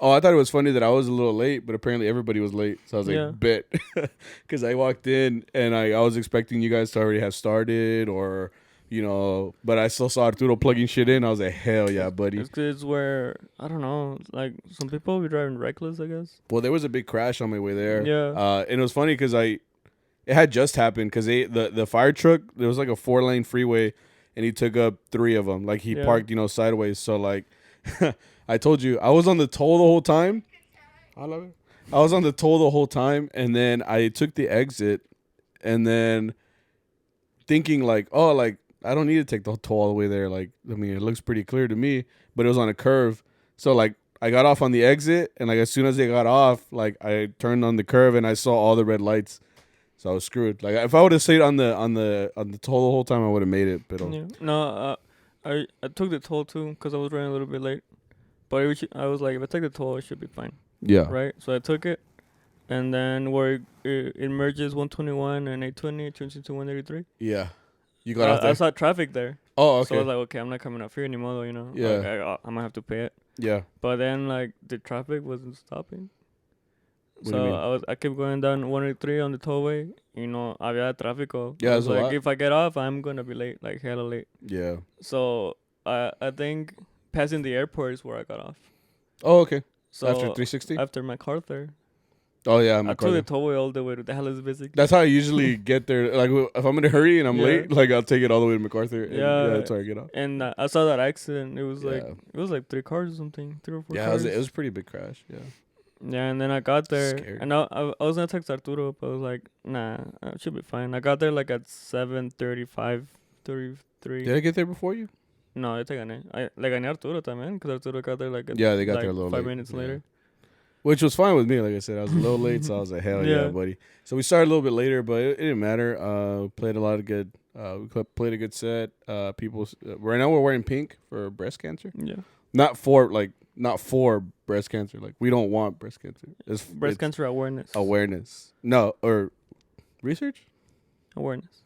Oh, I thought it was funny that I was a little late, but apparently everybody was late. So I was like, bet. Because I walked in and I was expecting you guys to already have started or, you know, but I still saw Arturo plugging shit in. I was like, hell yeah, buddy. It's where, I don't know, like, some people be driving reckless, I guess. Well, there was a big crash on my way there. Yeah. And it was funny because it had just happened because the fire truck, there was like a 4-lane freeway, and he took up 3 of them. Like, he parked, you know, sideways. So, like, I told you, I was on the toll the whole time. I love it. I was on the toll the whole time, and then I took the exit, and then thinking, like, oh, like, I don't need to take the toll all the way there. Like, I mean, it looks pretty clear to me, but it was on a curve. So, like, I got off on the exit, and, like, as soon as they got off, like, I turned on the curve, and I saw all the red lights. So I was screwed. Like, if I would have stayed on the toll the whole time, I would have made it. But Yeah. No, I took the toll too because I was running a little bit late. But I was like, if I take the toll, it should be fine. Yeah. Right. So I took it, and then where it merges 121 and 820, it turns into 183. Yeah. You got off there? I saw traffic there. Oh, okay. So I was like, okay, I'm not coming off here anymore, though. You know. Yeah. Like, I might have to pay it. Yeah. But then, like, the traffic wasn't stopping. What do you mean? I kept going down 183 on the tollway. You know, había tráfico. Yeah, I was there's a like, lot. if I get off, I'm gonna be late, like hella late. Yeah. So I think passing the airport is where I got off. Oh, okay. So after 360? After MacArthur. Oh, yeah. I took the tollway all the way to Dallas, basically. That's how I usually get there. Like, if I'm in a hurry and I'm late, like, I'll take it all the way to MacArthur. And, Yeah. That's where I get off. And I saw that accident. It was like 3 cars or something, 3 or 4 Yeah, cars. it was a pretty big crash. Yeah. Yeah, and then I got there, Scary. and I was gonna text Arturo, but I was like, nah, it should be fine. I got there like at 7:35, 33. Did I get there before you? No, I think I gané Arturo también, because Arturo got there like at, Yeah, they got like there a little 5 late. minutes Yeah. later. Which was fine with me. Like I said, I was a little late, so I was like, hell yeah, Yeah. buddy. So we started a little bit later, but it didn't matter. Played a lot of good. We played a good set. People. Right now we're wearing pink for breast cancer. Yeah, Not for breast cancer. Like, we don't want breast cancer. It's cancer awareness. awareness. No, or research. Awareness.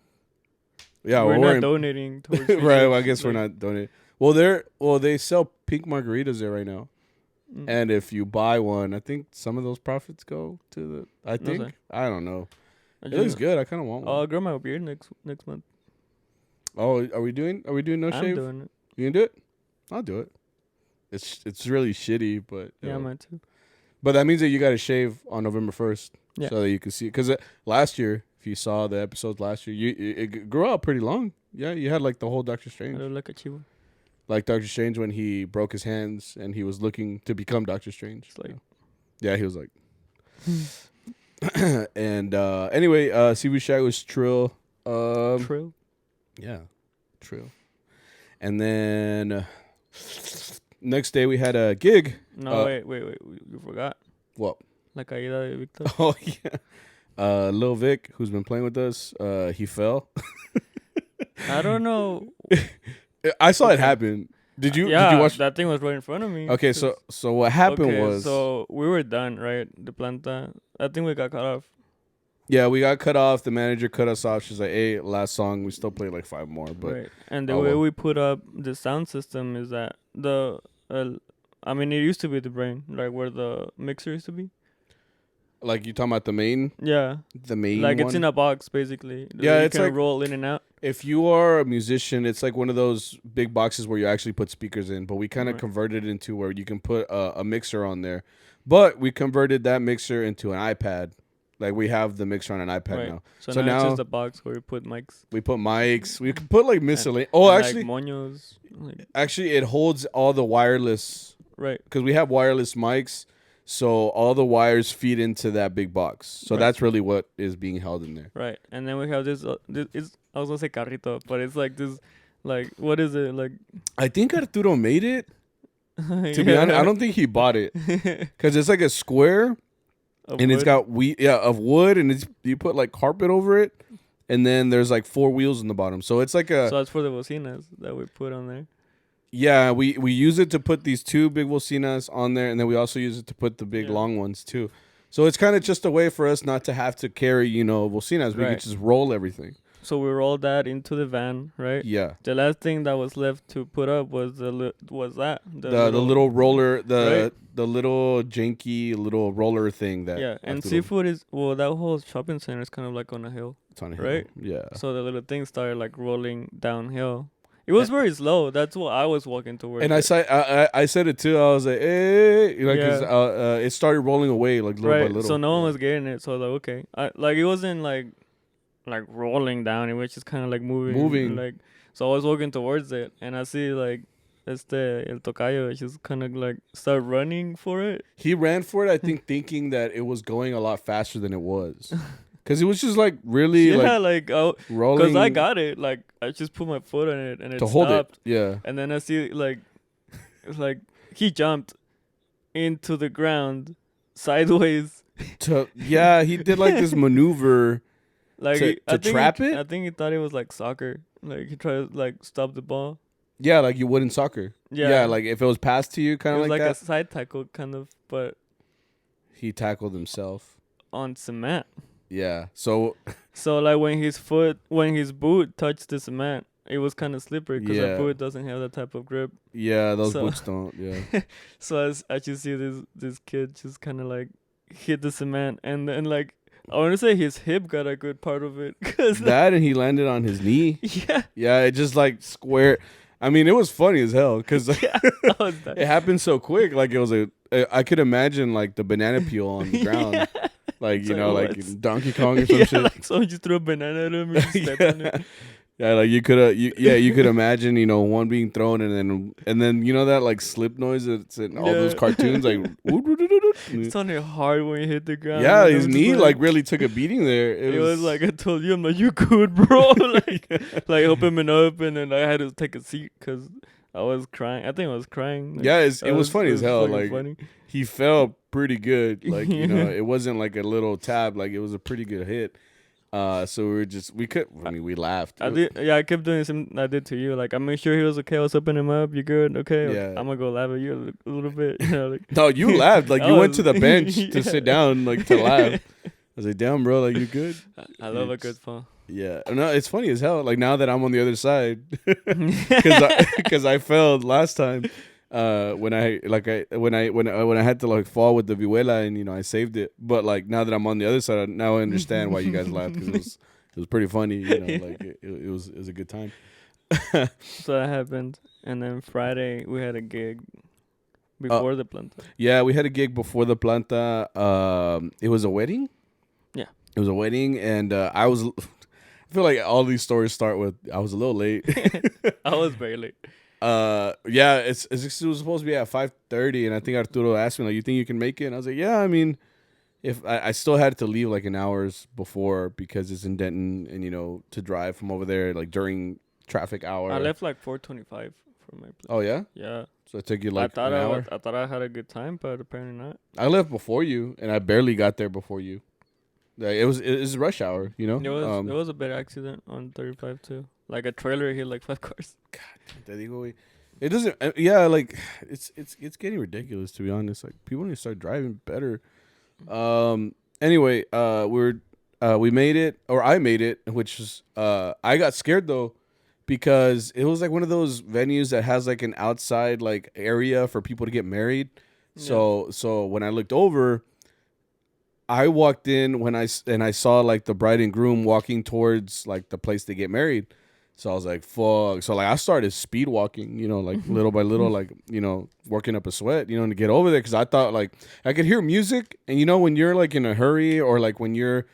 Yeah, we're not wearing donating towards right. research, Well, I guess we're not donating. Well, they sell pink margaritas there right now. Mm. And if you buy one, I think some of those profits go to the. I think Okay. I don't know. I It looks just- good. I kind of want one. I'll grow my beard next month. Oh, are we doing no I'm shave? doing it. You gonna do it? I'll do it. It's really shitty, but Yeah, mine too. But that means that you got to shave on November 1st, Yeah. so that you can see. Because last year, if you saw the episodes last year, it grew out pretty long. Yeah, you had like the whole Doctor I Strange, look like a chihuahua. like Doctor Strange when he broke his hands and he was looking to become Doctor Strange. It's like- yeah, he was like. And anyway, CV Shack was Trill. Trill. Yeah, Trill. And then next day we had a gig. No, wait. You forgot. What? La caída de Victor. Oh yeah. Lil Vic, who's been playing with us, he fell. I don't know. I saw it happen. Did you watch? That thing was right in front of me. Okay, so what happened was, so we were done, right? The planta. I think we got cut off. yeah, we got cut off. The manager cut us off. She's like, "Hey, last song, we still played like 5 more." But Right. And the way we put up the sound system is that I mean, it used to be the brain, like where the mixer used to be. like, you talking about the main Yeah. like Like one? it's in a box, basically. Yeah, you it's can like- roll in and out. If you are a musician, it's like one of those big boxes where you actually put speakers in. But we kind of Right. converted it into where you can put a mixer on there. But we converted that mixer into an iPad. Like, we have the mixer on an iPad Right. now. So So now it's now- just a box where we put mics. We put mics. We can put like miscellaneous. Oh, and, actually, like moños. Like, actually, it holds all the wireless right. because we have wireless mics. So all the wires feed into that big box. So Right. that's really what is being held in there. Right. And then we have this is I was gonna say carrito, but it's like this, like, what is it? Like, I think Arturo made it. To be honest, I don't think he bought it because it's like a square and it's got of wood, and you put like carpet over it, and then there's like 4 wheels in the bottom. So it's like So that's for the bocinas that we put on there. yeah, we use it to put these 2 big bocinas on there, and then we also use it to put the big long ones too. So it's kind of just a way for us not to have to carry, bocinas. We Right. can just roll everything. So we rolled that into the van, right? Yeah. The last thing that was left to put up was the little roller, right? the little janky little roller thing that. Yeah, and seafood is that whole shopping center is kind of like on a hill. It's on a hill. Right? Yeah. So the little thing started like rolling downhill. It was very slow. That's what I was walking towards. And I said it too. I was like, hey, because it started rolling away like little by little. So no one was getting it. So I was like, okay, it wasn't like rolling down. It was just kind of like moving. Like, so I was walking towards it, and I see like el tocayo just kind of like start running for it. He ran for it, I think, thinking that it was going a lot faster than it was. Because it was just like really rolling. Because I got it. Like I just put my foot on it and it stopped. Hold it. Yeah. And then I see like he jumped into the ground sideways. He did like this maneuver like to trap it. I think he thought it was like soccer. Like he tried to like stop the ball. Yeah, like you would in soccer. Yeah, like if it was passed to you, kind of like that. It was like a side tackle, kind of, but he tackled himself on cement. Yeah. So like when his boot touched the cement, it was kind of slippery because our boot doesn't have that type of grip. Yeah, those boots don't. Yeah. So I just see this kid just kind of like hit the cement, and then like I want to say his hip got a good part of it. And he landed on his knee. Yeah. Yeah, it just like square. I mean, it was funny as hell because it happened so quick. Like it was I could imagine like the banana peel on the ground. Like, like Donkey Kong or some shit. Like someone just threw a banana at him and stepped on it. Yeah, like you could imagine, one being thrown and then that like slip noise that's in all those cartoons, like it sounded hard when he hit the ground. Yeah, his knee like really took a beating there. It was like I told you, I'm like, you good, bro? like open up, and then I had to take a seat because I was crying. I think I was crying. Like, yeah, it was funny as hell. Like funny. He fell pretty good. Like it wasn't like a little tab. Like it was a pretty good hit. So we laughed. I kept doing something I did to you. Like I made sure he was okay. I was opening him up. You good? Okay. Yeah. I'm gonna go laugh at you a little bit. No, you laughed. Like you went to the bench to sit down, like to laugh. I was like, damn, bro, like you good? I love a good fall. Yeah, no, it's funny as hell. Like now that I'm on the other side, because I failed last time. When I had to like fall with the vihuela and I saved it, but like now that I'm on the other side, now I understand why you guys laughed because it was pretty funny. Like it was a good time. So that happened, and then Friday we had a gig before the planta. Yeah, we had a gig before the planta. It was a wedding. Yeah, it was a wedding, and I feel like all these stories start with I was a little late. I was very late. Yeah, it was supposed to be at 5:30, and I think Arturo asked me like, "You think you can make it?" And I was like, "Yeah, I mean, if I still had to leave like an hours before because it's in Denton, and to drive from over there like during traffic hour." I left like 4:25 from my place. Oh yeah. Yeah. So it took you like an hour. I thought I had a good time, but apparently not. I left before you, and I barely got there before you. Like, it was rush hour, It was a bad accident on 35 too. Like a trailer hit like 5 cars. God, it doesn't. Yeah, like it's getting ridiculous to be honest. Like people need to start driving better. Anyway, we made it, or I made it, which is I got scared though because it was like one of those venues that has like an outside like area for people to get married. Yeah. So when I looked over, I walked in and I saw like the bride and groom walking towards like the place to get married. So I was like, fuck. So like I started speed walking, like little by little, like, working up a sweat, to get over there. Cause I thought like I could hear music, and when you're like in a hurry or like when you're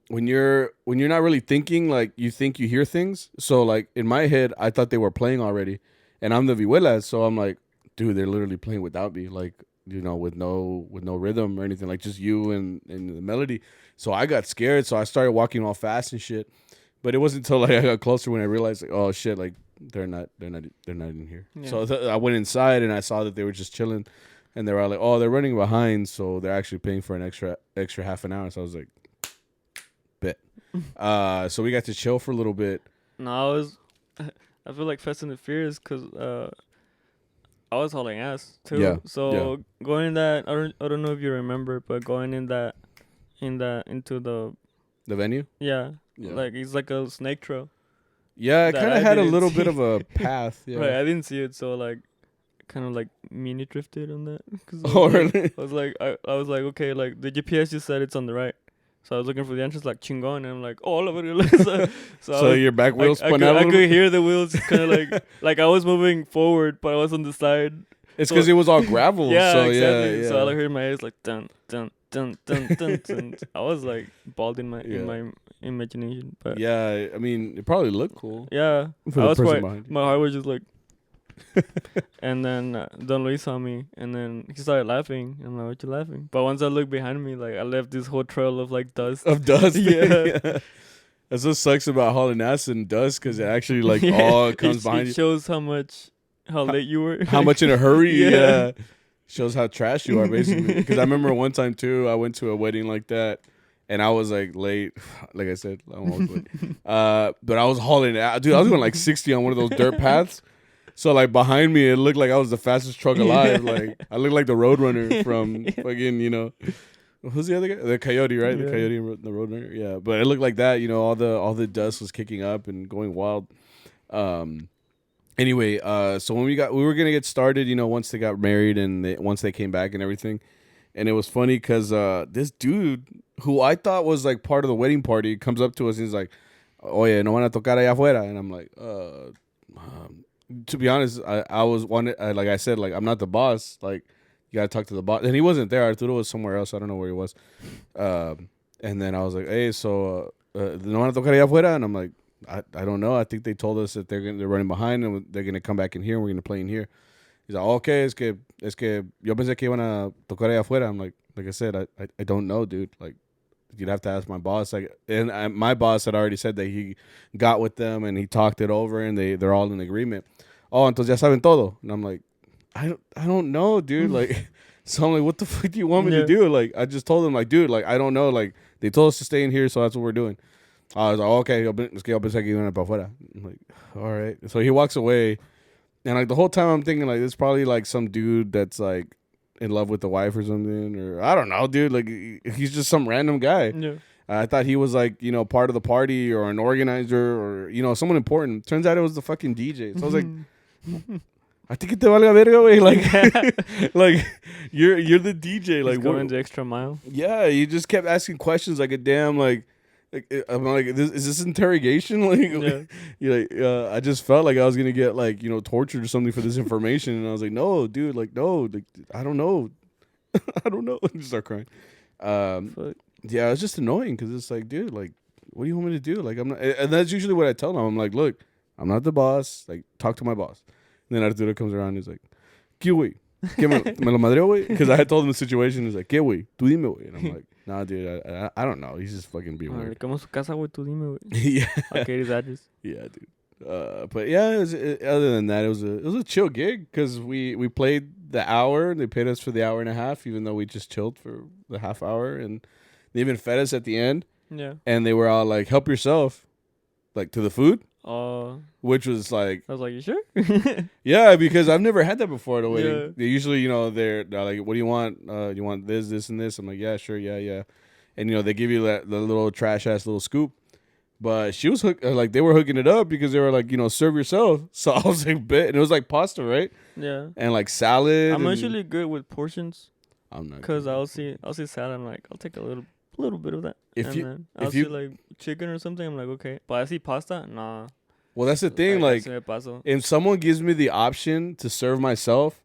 not really thinking, like you think you hear things. So like in my head, I thought they were playing already, and I'm the vihuelas. So I'm like, dude, they're literally playing without me. Like, with no rhythm or anything, like just you and the melody. So I got scared. So I started walking all fast and shit. But it wasn't until like I got closer when I realized like, oh shit, like they're not in here. Yeah. So I went inside and I saw that they were just chilling, and they were like, oh, they're running behind, so they're actually paying for an extra half an hour. So I was like, bet. So we got to chill for a little bit. No, I feel like Fast and the Furious because I was hauling ass too. Yeah. So going in that, I don't know if you remember, but going into the The venue? Yeah. Yeah. Like it's like a snake trail. Yeah, it That kind I of had a didn't little see. bit of a path. Yeah. Right, I didn't see it, so like kind of like mini drifted on that. Cause Oh, really? I was like, okay, like the GPS just said it's on the right. So I was looking for the entrance, like chingon, and I'm like, oh, all of it. So your back wheels spun out a I little could bit? hear the wheels kind of like I was moving forward, but I was on the side. It's because it was all gravel. Yeah, so exactly. Yeah. So I heard my ears like dun dun dun dun dun dun. I was like bald in my imagination, but yeah, I mean, it probably looked cool. yeah, For I the was person quite. behind you. My heart was just like. And then Don Luis saw me, and then he started laughing. I'm like, "What you laughing?" But once I looked behind me, like I left this whole trail of like dust. Of dust? Yeah. That's what sucks about hauling ass in dust, because it actually like all comes behind it you. shows how late you were. How much in a hurry? Yeah. Shows how trash you are, basically. Because I remember one time too, I went to a wedding like that, and I was like late. Like I said, I'm always late. But I was hauling out, dude. I was going like 60 on one of those dirt paths. So like behind me, it looked like I was the fastest truck alive. Like I looked like the Roadrunner from fucking, who's the other guy? The Coyote, right? Yeah. The Coyote and the Roadrunner. Yeah, but it looked like that. All the dust was kicking up and going wild. Anyway, so when we were gonna get started, once they got married and once they came back and everything, and it was funny because this dude who I thought was like part of the wedding party comes up to us and he's like, "Oye, no van a tocar allá afuera," and I'm like, to be honest, I was wanted, like I said, like I'm not the boss. Like you gotta talk to the boss, and he wasn't there. I thought it was somewhere else. I don't know where he was. And then I was like, "Hey, so no van a tocar allá afuera," and I'm like, I don't know. I think they told us that they're running behind and they're gonna come back in here and we're gonna play in here. He's like, okay, es que yo pensé que iban a tocar allá afuera. I'm like I said, I don't know, dude. Like you'd have to ask my boss. Like, and my boss had already said that he got with them and he talked it over and they're all in agreement. Oh, entonces ya saben todo. And I'm like, I don't know, dude. Like, so I'm like, what the fuck do you want me to do? Like, I just told him, like, dude, like, I don't know. Like, they told us to stay in here, so that's what we're doing. I was like, okay, es que yo pensé que iban para afuera. I'm like, all right. So he walks away, and like the whole time I'm thinking, like, this is probably like some dude that's like in love with the wife or something, or I don't know, dude. Like, he's just some random guy. Yeah. I thought he was like, part of the party or an organizer or, someone important. Turns out it was the fucking DJ. So I was like, I think te valga verga, güey. Like, like you're the DJ. Like, going the extra mile. Yeah, you just kept asking questions like a damn like I'm like, is this interrogation? Like, you're like, I just felt like I was gonna get like tortured or something for this information, and I was like, no, dude, like no, like, I don't know, I don't know. Just start crying. Yeah, it's just annoying because it's like, dude, like, what do you want me to do? Like, I'm not, and that's usually what I tell them. I'm like, look, I'm not the boss. Like, talk to my boss. And then Arturo comes around and he's like, ¿Qué güey? ¿Qué me lo madreo, güey? Because I had told him the situation. He's like, ¿Qué güey? Tú dime, güey. And I'm like, nah, dude, I don't know. He's just fucking being weird. ¿Cómo su casa, güey? Tú dime, güey. Yeah. I'll get his address. Yeah, dude. But yeah, other than that, it was a chill gig because we played the hour. They paid us for the hour and a half, even though we just chilled for the half hour, and they even fed us at the end. Yeah. And they were all like, "Help yourself," like to the food. Which was like, I was like, you sure? Yeah, because I've never had that before at a wedding. Yeah. They usually, they're like, what do you want? You want this, and this? I'm like, yeah, sure, yeah. And they give you the little trash ass little scoop. But she was they were hooking it up because they were like, serve yourself. So I was like, bet, and it was like pasta, right? Yeah. And like salad. I'm usually good with portions. I'm not. Because I'll see salad. I'm like, I'll take a little bit of that. Then I'll see like chicken or something. I'm like, okay. But I see pasta, nah. Well, that's the thing. Like, if someone gives me the option to serve myself,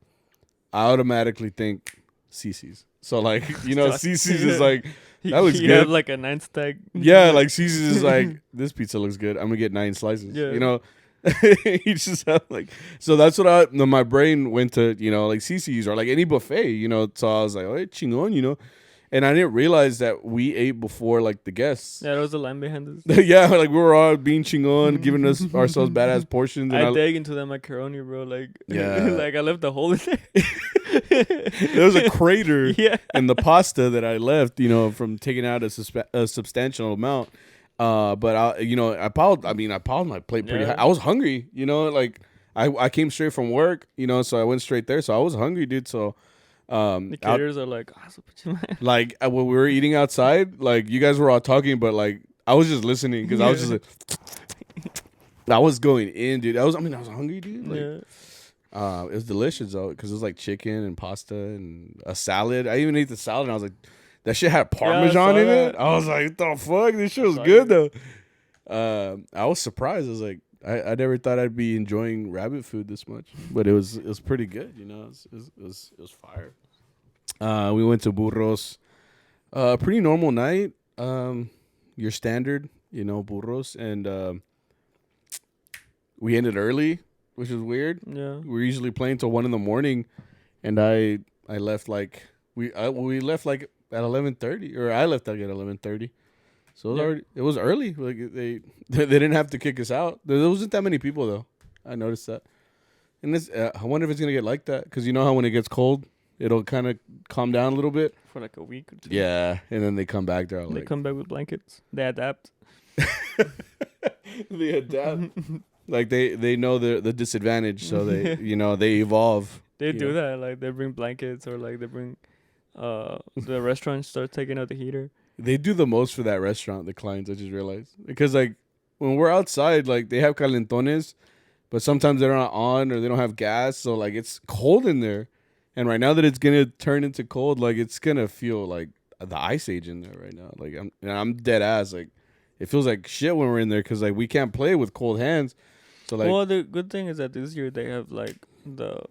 I automatically think Cece's. So like, Cece's is like, that looks good. You have like a 9 stack. Yeah, like Cece's is like, this pizza looks good. I'm gonna get 9 slices. Yeah. You just have like, so that's what my brain went to. Like Cece's or like any buffet. So I was like, oh, chingón. And I didn't realize that we ate before like the guests. Yeah, there was a line behind us. Yeah, like we were all being chingon, giving ourselves badass portions. And I dig into that macaroni, bro. Like, yeah, like I left the hole in there. There was a crater in the pasta that I left, from taking out a substantial amount. But I piled my plate pretty high. I was hungry, like I came straight from work, so I went straight there. So I was hungry, dude. So. The caterers are like, like when we were eating outside, like you guys were all talking, but like I was just listening because I was just like, I was going in, dude. I was hungry, dude. Like, it was delicious though, because it was like chicken and pasta and a salad. I even ate the salad, and I was like, that shit had Parmesan in it. I was like, what the fuck? This shit was good though. I was surprised. I was like, I never thought I'd be enjoying rabbit food this much, but it was pretty good. You know, it was fire. We went to Burros. Pretty normal night. Your standard, you know, Burros, and we ended early, which is weird. Yeah, We're usually playing till 1 a.m, and I left like we left like at 11:30, or I left like at 11:30. So it was early. Like they didn't have to kick us out. There wasn't that many people though. I noticed that. And this, I wonder if it's gonna get like that, because you know how when it gets cold, it'll kind of calm down a little bit for like a week or two. Yeah, and then they come back. They come back with blankets. They adapt. They adapt. Like they know the disadvantage, so they they evolve. They do that. Like they bring blankets, or like they bring the restaurant starts taking out the heater. They do the most for that restaurant, the clients, I just realized. Because, like, when we're outside, like, they have calentones, but sometimes they're not on or they don't have gas. So, like, it's cold in there. And right now that it's going to turn into cold, like, it's going to feel like the ice age in there right now. Like, I'm dead ass. Like, it feels like shit when we're in there because, like, we can't play with cold hands. So, like, well, the good thing is that this year they have, like, the...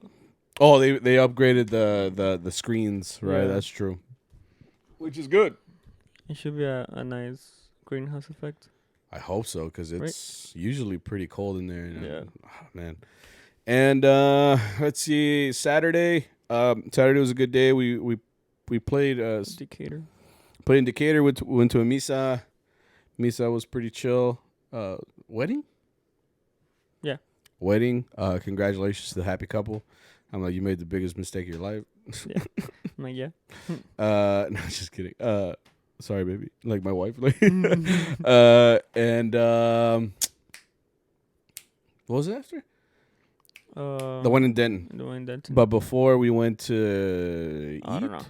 Oh, they upgraded the screens, right? Yeah. That's true. Which is good. It should be a nice greenhouse effect. I hope so, because it's usually pretty cold in there. Yeah. Oh, man. And let's see, Saturday. Saturday was a good day. We played Decatur. Played in Decatur. Went to a misa. Misa was pretty chill. Wedding? Yeah. Wedding. Congratulations to the happy couple. I'm like, you made the biggest mistake of your life. Yeah. I'm like, yeah. No, just kidding. Sorry, baby. Like my wife. Like, and what was it after? The one in Denton. The one in Denton. But before we went to I don't know.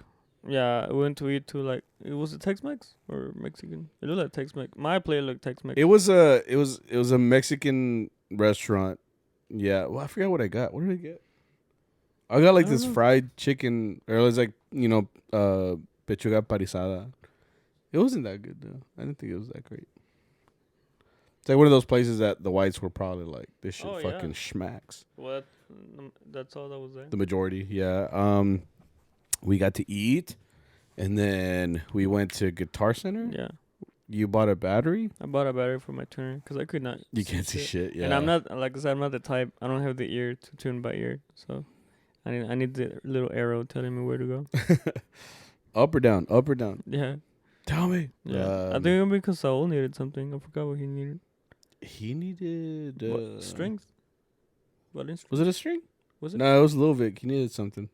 Yeah, we went to eat to, like, it was a Tex-Mex or Mexican. It looked like Tex-Mex. My plate looked Tex-Mex. It was a Mexican restaurant. Yeah. Well, I forgot what I got. What did I get? I got like this fried chicken, or it was like, pechuga parisada. It wasn't that good though. I didn't think it was that great. It's like one of those places that the whites were probably like, this shit fucking schmacks. Well, that's all that was there. The majority, yeah. We got to eat, and then we went to Guitar Center. Yeah. You bought a battery? I bought a battery for my tuner because I could not. You can't see shit, yeah. And I'm not, like I said, I'm not the type. I don't have the ear to tune by ear, so I need the little arrow telling me where to go. Up or down? Up or down? Yeah. Tell me. Yeah. I think it was because Saul needed something. I forgot what he needed. He needed strings. What instrument? Was it a string? Was it? No, it was Lovic. He needed something.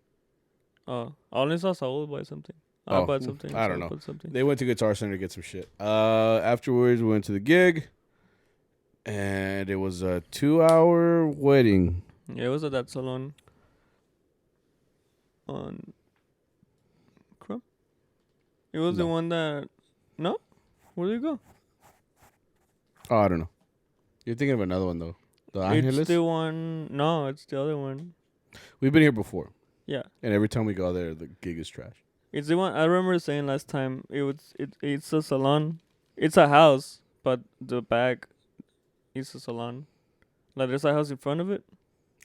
Oh, I only saw Saul buy something. I bought something. I don't know. They went to Guitar Center to get some shit. Afterwards, we went to the gig, and it was a 2-hour wedding. Yeah, it was at that salon on Crump. It was the one that... No? Where did it go? Oh, I don't know. You're thinking of another one, though. The Angeles? It's the one... No, it's the other one. We've been here before. Yeah. And every time we go there, the gig is trash. It's the one... I remember saying last time, it's a salon. It's a house, but the back is a salon. Like, there's a house in front of it.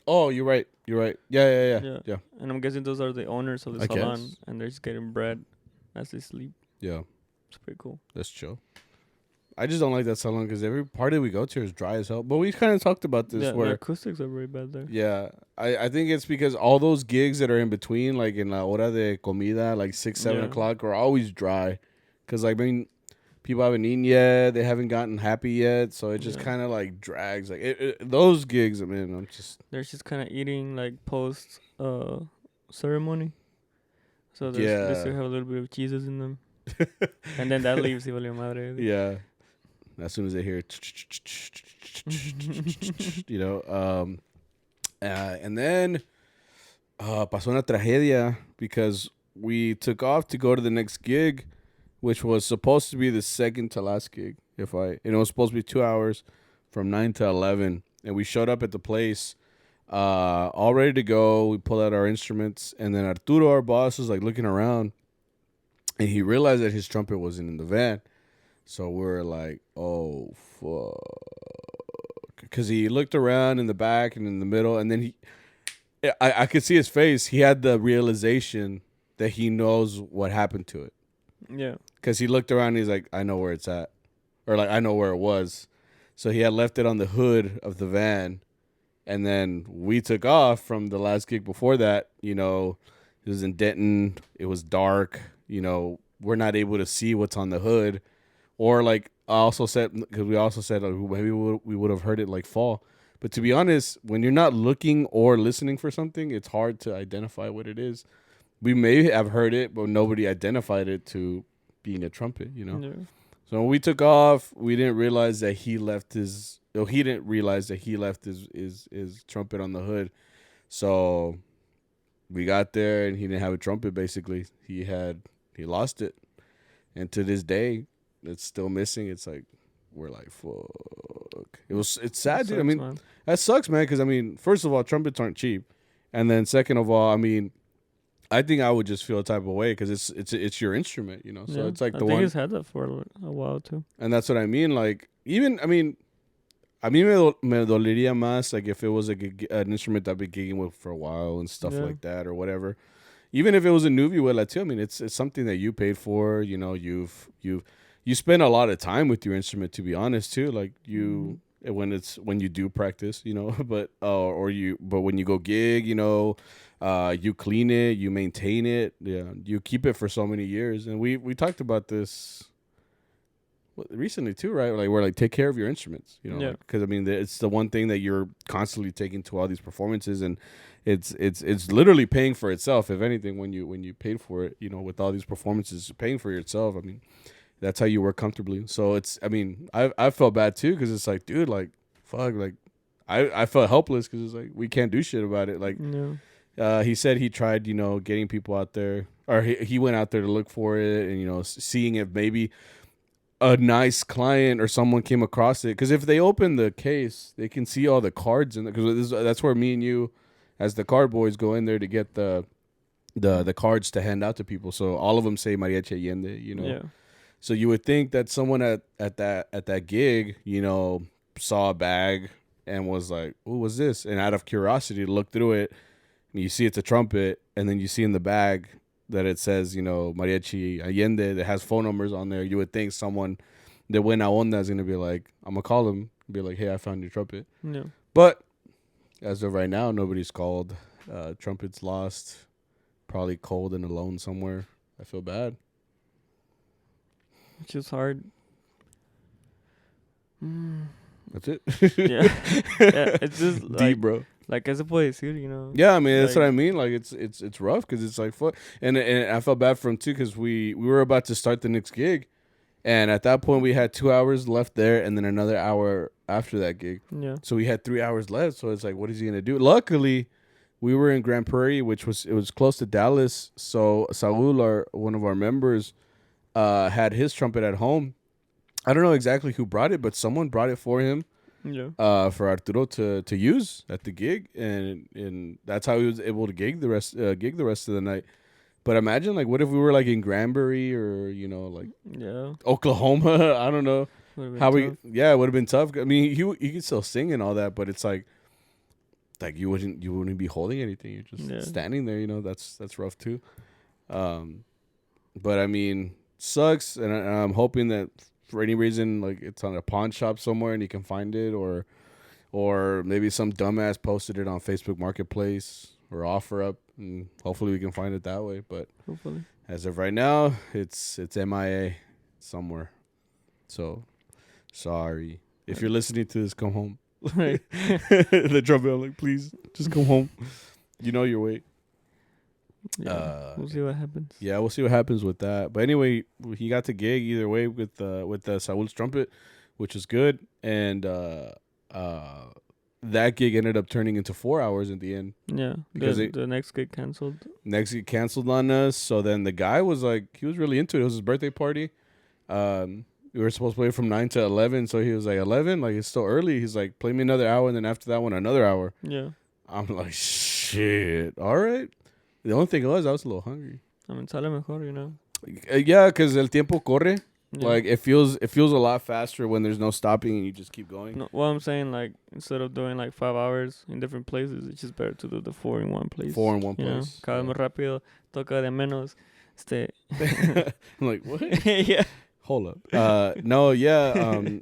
Oh, you're right. Yeah. And I'm guessing those are the owners of the salon, and they're just getting bread as they sleep. Yeah. It's pretty cool. That's chill. I just don't like that salon because every party we go to is dry as hell. But we kind of talked about this. Yeah, where the acoustics are very bad there. Yeah. I think it's because all those gigs that are in between, like in la hora de comida, like 6, 7 o'clock, are always dry. Because, like, I mean, people haven't eaten yet. They haven't gotten happy yet. So it just kind of, like, drags. Like, those gigs, I mean, I'm just... They're just kind of eating, like, post ceremony. So they still have a little bit of cheeses in them. And then that leaves Valió Madre. Yeah. As soon as they hear, and then pasó una tragedia because we took off to go to the next gig, which was supposed to be the second to last gig. and it was supposed to be 2 hours from 9 to 11. And we showed up at the place, all ready to go. We pulled out our instruments, and then Arturo, our boss, was like looking around, and he realized that his trumpet wasn't in the van. So we're like, oh, fuck. Because he looked around in the back and in the middle, and then I could see his face. He had the realization that he knows what happened to it. Yeah. Because he looked around and he's like, I know where it's at. Or like, I know where it was. So he had left it on the hood of the van. And then we took off from the last gig before that. You know, it was in Denton. It was dark. You know, we're not able to see what's on the hood. Or like I also said, because we also said like, maybe we would have heard it like fall. But to be honest, when you're not looking or listening for something, it's hard to identify what it is. We may have heard it, but nobody identified it to being a trumpet, you know? Yeah. So when we took off, we didn't realize that he left his... No, he didn't realize that he left his trumpet on the hood. So we got there, and he didn't have a trumpet, basically. He lost it. And to this day, it's still missing. It's like, we're like, fuck. It's sad, dude. I mean, man. That sucks, man, because, I mean, first of all, trumpets aren't cheap. And then second of all, I mean... I think I would just feel a type of way because it's your instrument, you know. So it's like I think he's had that for a while too. And that's what I mean. Like even, I mean, a mí me dolería más like if it was like an instrument I've been gigging with for a while and stuff like that or whatever. Even if it was a new vihuela too. I mean, it's something that you paid for. You know, you spend a lot of time with your instrument, to be honest too. Like you. When you do practice, you know, but when you go gig, you know, you clean it, you maintain it, you keep it for so many years. And we talked about this recently too, right? Like we're like, take care of your instruments, you know, because I mean it's the one thing that you're constantly taking to all these performances, and it's literally paying for itself. If anything, when you paid for it, you know, with all these performances, paying for yourself. I mean. That's how you work comfortably. So it's, I mean, I felt bad too because it's like, dude, like, fuck, like, I felt helpless because it's like we can't do shit about it. Like, he said he tried, you know, getting people out there, or he went out there to look for it, and you know, seeing if maybe a nice client or someone came across it. Because if they open the case, they can see all the cards in it. Because that's where me and you, as the card boys, go in there to get the cards to hand out to people. So all of them say Mariachi Allende, you know. Yeah. So you would think that someone at that gig, you know, saw a bag and was like, "What was this?" And out of curiosity, look through it, and you see it's a trumpet, and then you see in the bag that it says, you know, Mariachi Allende, that has phone numbers on there. You would think someone that went out on that is gonna be like, "I'm gonna call him, be like, hey, I found your trumpet." Yeah. But as of right now, nobody's called. Trumpet's lost, probably cold and alone somewhere. I feel bad. It's just hard. That's it. Yeah, it's just deep, like, bro. Like as a boys, you know. Yeah, I mean that's what I mean. Like it's rough because it's like fuck, and I felt bad for him too because we were about to start the next gig, and at that point we had 2 hours left there, and then another hour after that gig. Yeah. So we had 3 hours left. So it's like, what is he gonna do? Luckily, we were in Grand Prairie, which was close to Dallas. So Saul, one of our members, had his trumpet at home. I don't know exactly who brought it, but someone brought it for him. Yeah. For Arturo to use at the gig, and that's how he was able to gig the rest of the night. But imagine, like, what if we were like in Granbury or like Oklahoma? I don't know how tough. It would have been tough. I mean, he could still sing and all that, but it's like you wouldn't be holding anything. You're just standing there. That's rough too. But I mean, sucks, and I'm hoping that for any reason, like it's on a pawn shop somewhere and you can find it, or maybe some dumbass posted it on Facebook Marketplace or OfferUp, and hopefully we can find it that way. But hopefully, as of right now, it's MIA somewhere. So sorry if you're listening to this, come home. Right. The drum bell, like, please just come home. You know your way. Yeah, we'll see what happens. Yeah, we'll see what happens with that. But anyway, he got the gig either way with Saul's trumpet, which is good. And that gig ended up turning into 4 hours at the end. Yeah, because the next gig canceled. Next gig canceled on us. So then the guy was like, he was really into it. It was his birthday party. It we were supposed to play from 9 to 11. So he was like, 11? Like, it's still early. He's like, play me another hour. And then after that one, another hour. Yeah. I'm like, shit. All right. The only thing was, I was a little hungry. I mean, sale mejor, you know. Yeah, because el tiempo corre. Yeah. Like, it feels a lot faster when there's no stopping and you just keep going. No, well, I'm saying, like, instead of doing, like, 5 hours in different places, it's just better to do the 4 in one place. 4 in one you place. Cada vez más rápido, toca de menos. I'm like, what? Yeah. Hold up. No, yeah.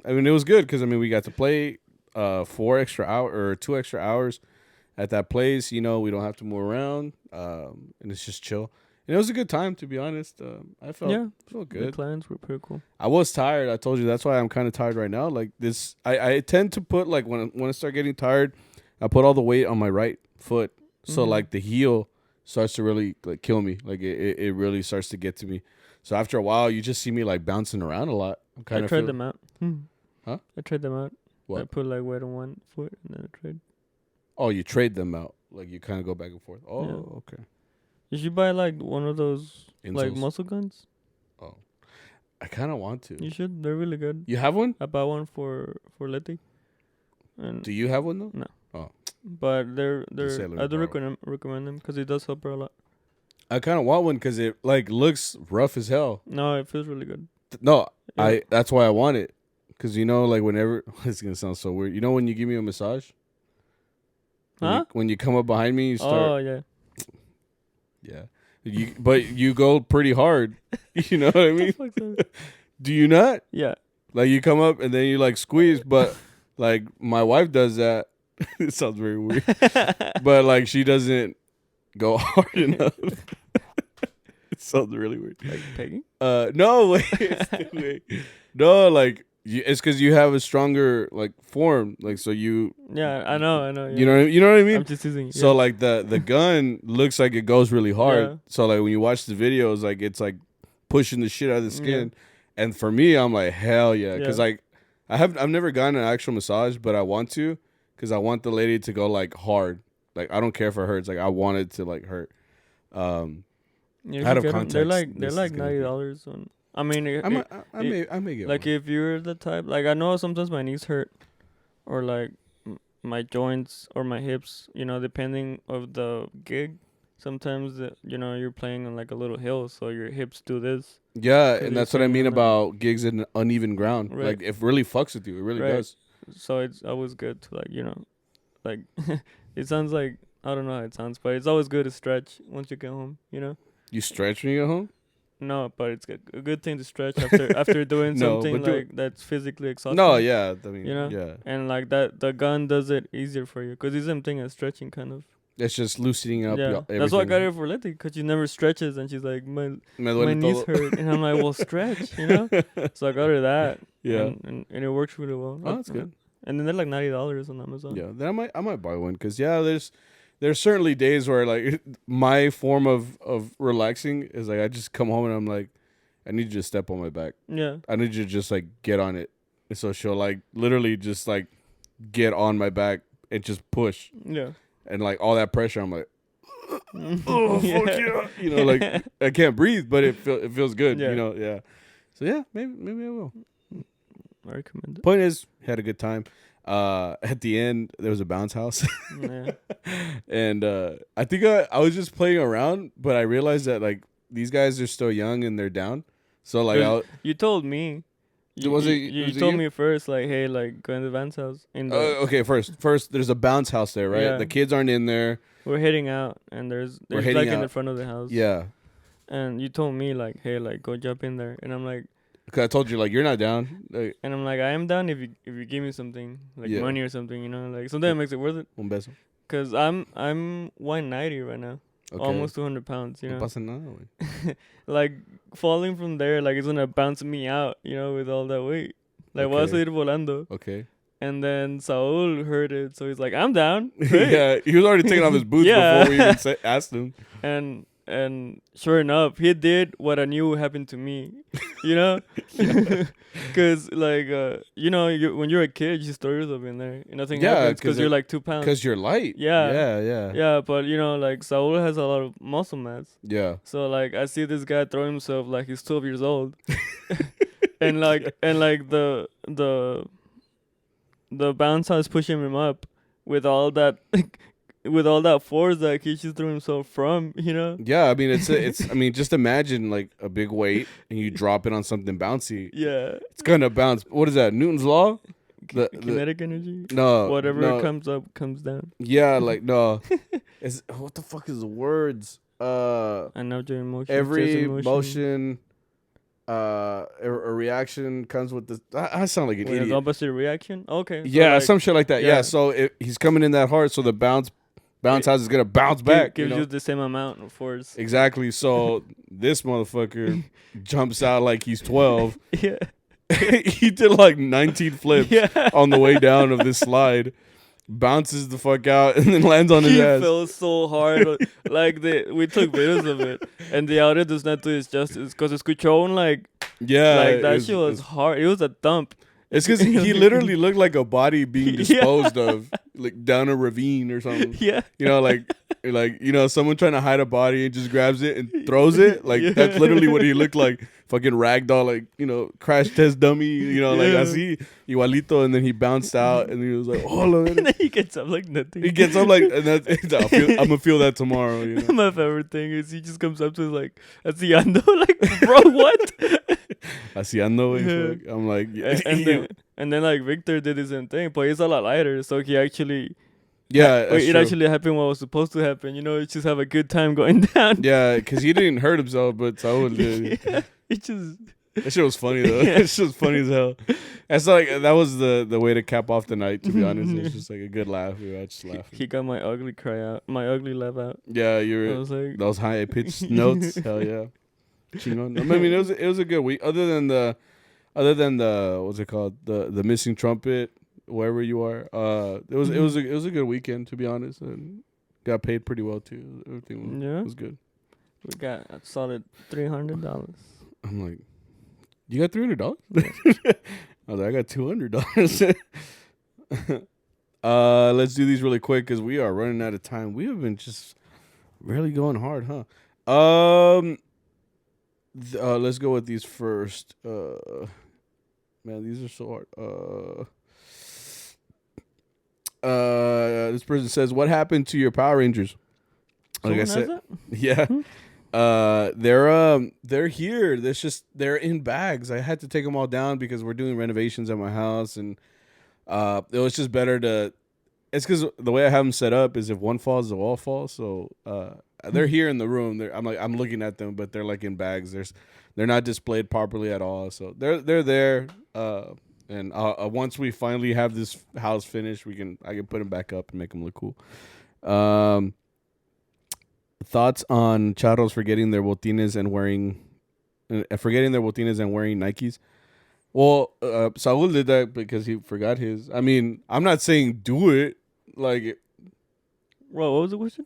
I mean, it was good because, I mean, we got to play 2 extra hours at that place. You know, we don't have to move around. And it's just chill. And it was a good time, to be honest. I felt good. The clients were pretty cool. I was tired. I told you that's why I'm kind of tired right now. Like this, I tend to put, like, when I start getting tired, I put all the weight on my right foot. So like the heel starts to really like kill me. Like it really starts to get to me. So after a while, you just see me like bouncing around a lot. I tried them out. Huh? I tried them out. What? I put like weight on one foot and then I tried. Oh, you trade them out. Like you kind of go back and forth. Oh, Yeah. okay. You should buy like one of those like Insoles? muscle guns. Oh, I kind of want to. You should. They're really good. You have one? I bought one for Letty. And Do you have one though? No. Oh. But they're Just say let me I do borrow. recommend them because it does help her a lot. I kind of want one because it like looks rough as hell. No, it feels really good. No, Yeah. that's why I want it. Because, you know, like whenever, it's going to sound so weird. You know when you give me a massage? When you come up behind me, you start. Oh, yeah. Yeah. But you go pretty hard. You know what I mean? Do you not? Yeah. Like you come up and then you like squeeze, but like my wife does that. It sounds very weird. But like she doesn't go hard enough. It sounds really weird. Like pegging? No, wait. No, like it's because you have a stronger like form, like so you. Yeah, I know. Yeah. You know what I mean. I'm just using. So like the gun looks like it goes really hard. Yeah. So like when you watch the videos, like it's like pushing the shit out of the skin. And for me, I'm like hell yeah, because like I've never gotten an actual massage, but I want to, because I want the lady to go like hard. Like I don't care if it hurts. Like I want it to like hurt. Out of context, they're like $90 on. I mean, I may get like one. if you're the type, like I know sometimes my knees hurt, or like my joints or my hips. You know, depending of the gig. Sometimes you're playing on like a little hill, so your hips do this. Yeah, and that's what I mean about gigs in uneven ground. Right. Like it really fucks with you. It really does. So it's always good to like it sounds like I don't know how it sounds, but it's always good to stretch once you get home. You know. You stretch when you get home? No, but it's a good thing to stretch after doing something like that's physically exhausting. No, yeah, I mean, yeah, and like that, the gun does it easier for you because it's the same thing as stretching, kind of. It's just loosening up. Yeah, that's why I got it for Letty, because she never stretches, and she's like, my knees hurt, and I'm like, well, stretch, you know. So I got her that. Yeah, and it works really well. Oh, that's good. And then they're like $90 on Amazon. Yeah, then I might buy one because there's certainly days where like my form of relaxing is like I just come home and I'm like, I need you to step on my back. Yeah, I need you to just like get on it. And so she'll like literally just like get on my back and just push. Yeah. And like all that pressure, I'm like, oh fuck yeah, you know, like I can't breathe, but it feels good, you know, yeah. So yeah, maybe I will. I recommend it. Point is, had a good time. At the end, there was a bounce house, and I think I was just playing around, but I realized that like these guys are still young and they're down. So like, you told me. You told me first, like, hey, like, go in the bounce house. Okay, first, there's a bounce house there, right? Yeah. The kids aren't in there. We're heading out, and there's like out in the front of the house. Yeah. And you told me, like, hey, like, go jump in there. And I'm like... Because I told you, like, you're not down. Like, and I'm like, I am down if you give me something, like money or something, you know? Like, something that makes it worth it. Un beso. Because I'm 190 right now. Okay. Almost 200 pounds, you know? No pasa nada, like, falling from there, like, it's going to bounce me out, you know, with all that weight. Like, voy a seguir volando. Okay. And then Saul heard it, so he's like, I'm down. Yeah, he was already taking off his boots before we even asked him. And sure enough, he did what I knew would happen to me, you know? Because, like, you know, when you're a kid, you throw yourself in there. Nothing happens because you're like 2 pounds. Because you're light. Yeah. Yeah, but, you know, like, Saul has a lot of muscle mass. Yeah. So, like, I see this guy throw himself like he's 12 years old. and like the bounce house pushing him up with all that with all that force that he just threw himself from, you know? Yeah, I mean it's I mean just imagine like a big weight and you drop it on something bouncy. Yeah. It's gonna bounce. What is that? Newton's law? Kinetic energy? No. Whatever comes up comes down. Yeah, like no. What the fuck is the words? And now during motion. Every motion a reaction comes with this. I sound like an idiot. Opposite reaction? Okay. So yeah, like, some shit like that. Yeah, so he's coming in that hard, so the bounce house is gonna bounce back. Gives you the same amount of force. Exactly. So this motherfucker jumps out like he's 12. Yeah. He did like 19 flips on the way down of this slide. Bounces the fuck out and then lands on his ass. He fell so hard. Like we took videos of it, and the audio does not do it justice because escuchón like that shit was hard. It was a thump. It's because he literally looked like a body being disposed of, like down a ravine or something. Yeah, you know, like someone trying to hide a body and just grabs it and throws it. Like that's literally what he looked like. Fucking ragdoll, like crash test dummy. Like así igualito, and then he bounced out and he was like, oh, and then he gets up like nothing. He gets up like, and I'm gonna feel that tomorrow. My favorite thing is he just comes up to us like, "Haciendo," like, bro, what? Haciendo, I'm like, and then like Victor did his own thing, but he's a lot lighter, so he actually. Yeah, it actually happened what was supposed to happen. Just have a good time going down. Yeah, because he didn't hurt himself, but Saul did. That shit was funny though. That shit was funny as hell. That's like that was the way to cap off the night. To be honest, it was just like a good laugh. We were just laughing. He got my ugly laugh out. Yeah, those high pitched notes. Hell yeah, Chingon. I mean, it was a good week. Other than the what's it called, the missing trumpet. Wherever you are, it was a good weekend, to be honest, and got paid pretty well too. Everything was good. We got a solid $300. I'm like, you got $300? I was like, I got $200. Let's do these really quick because we are running out of time. We have been just really going hard, huh? Let's go with these first. Man, these are so hard. This person says, "What happened to your Power Rangers?" Like I said, yeah. They're here. They're in bags. I had to take them all down because we're doing renovations at my house, and it was just better to. It's because the way I have them set up is if one falls, the wall falls. So they're here in the room. I'm looking at them, but they're like in bags. They're not displayed properly at all. So they're there. And once we finally have this house finished, I can put them back up and make them look cool. Thoughts on Charros forgetting their botines and wearing Nikes? Well, Saul did that because he forgot his. I mean, I'm not saying do it. Like, bro, what was the question?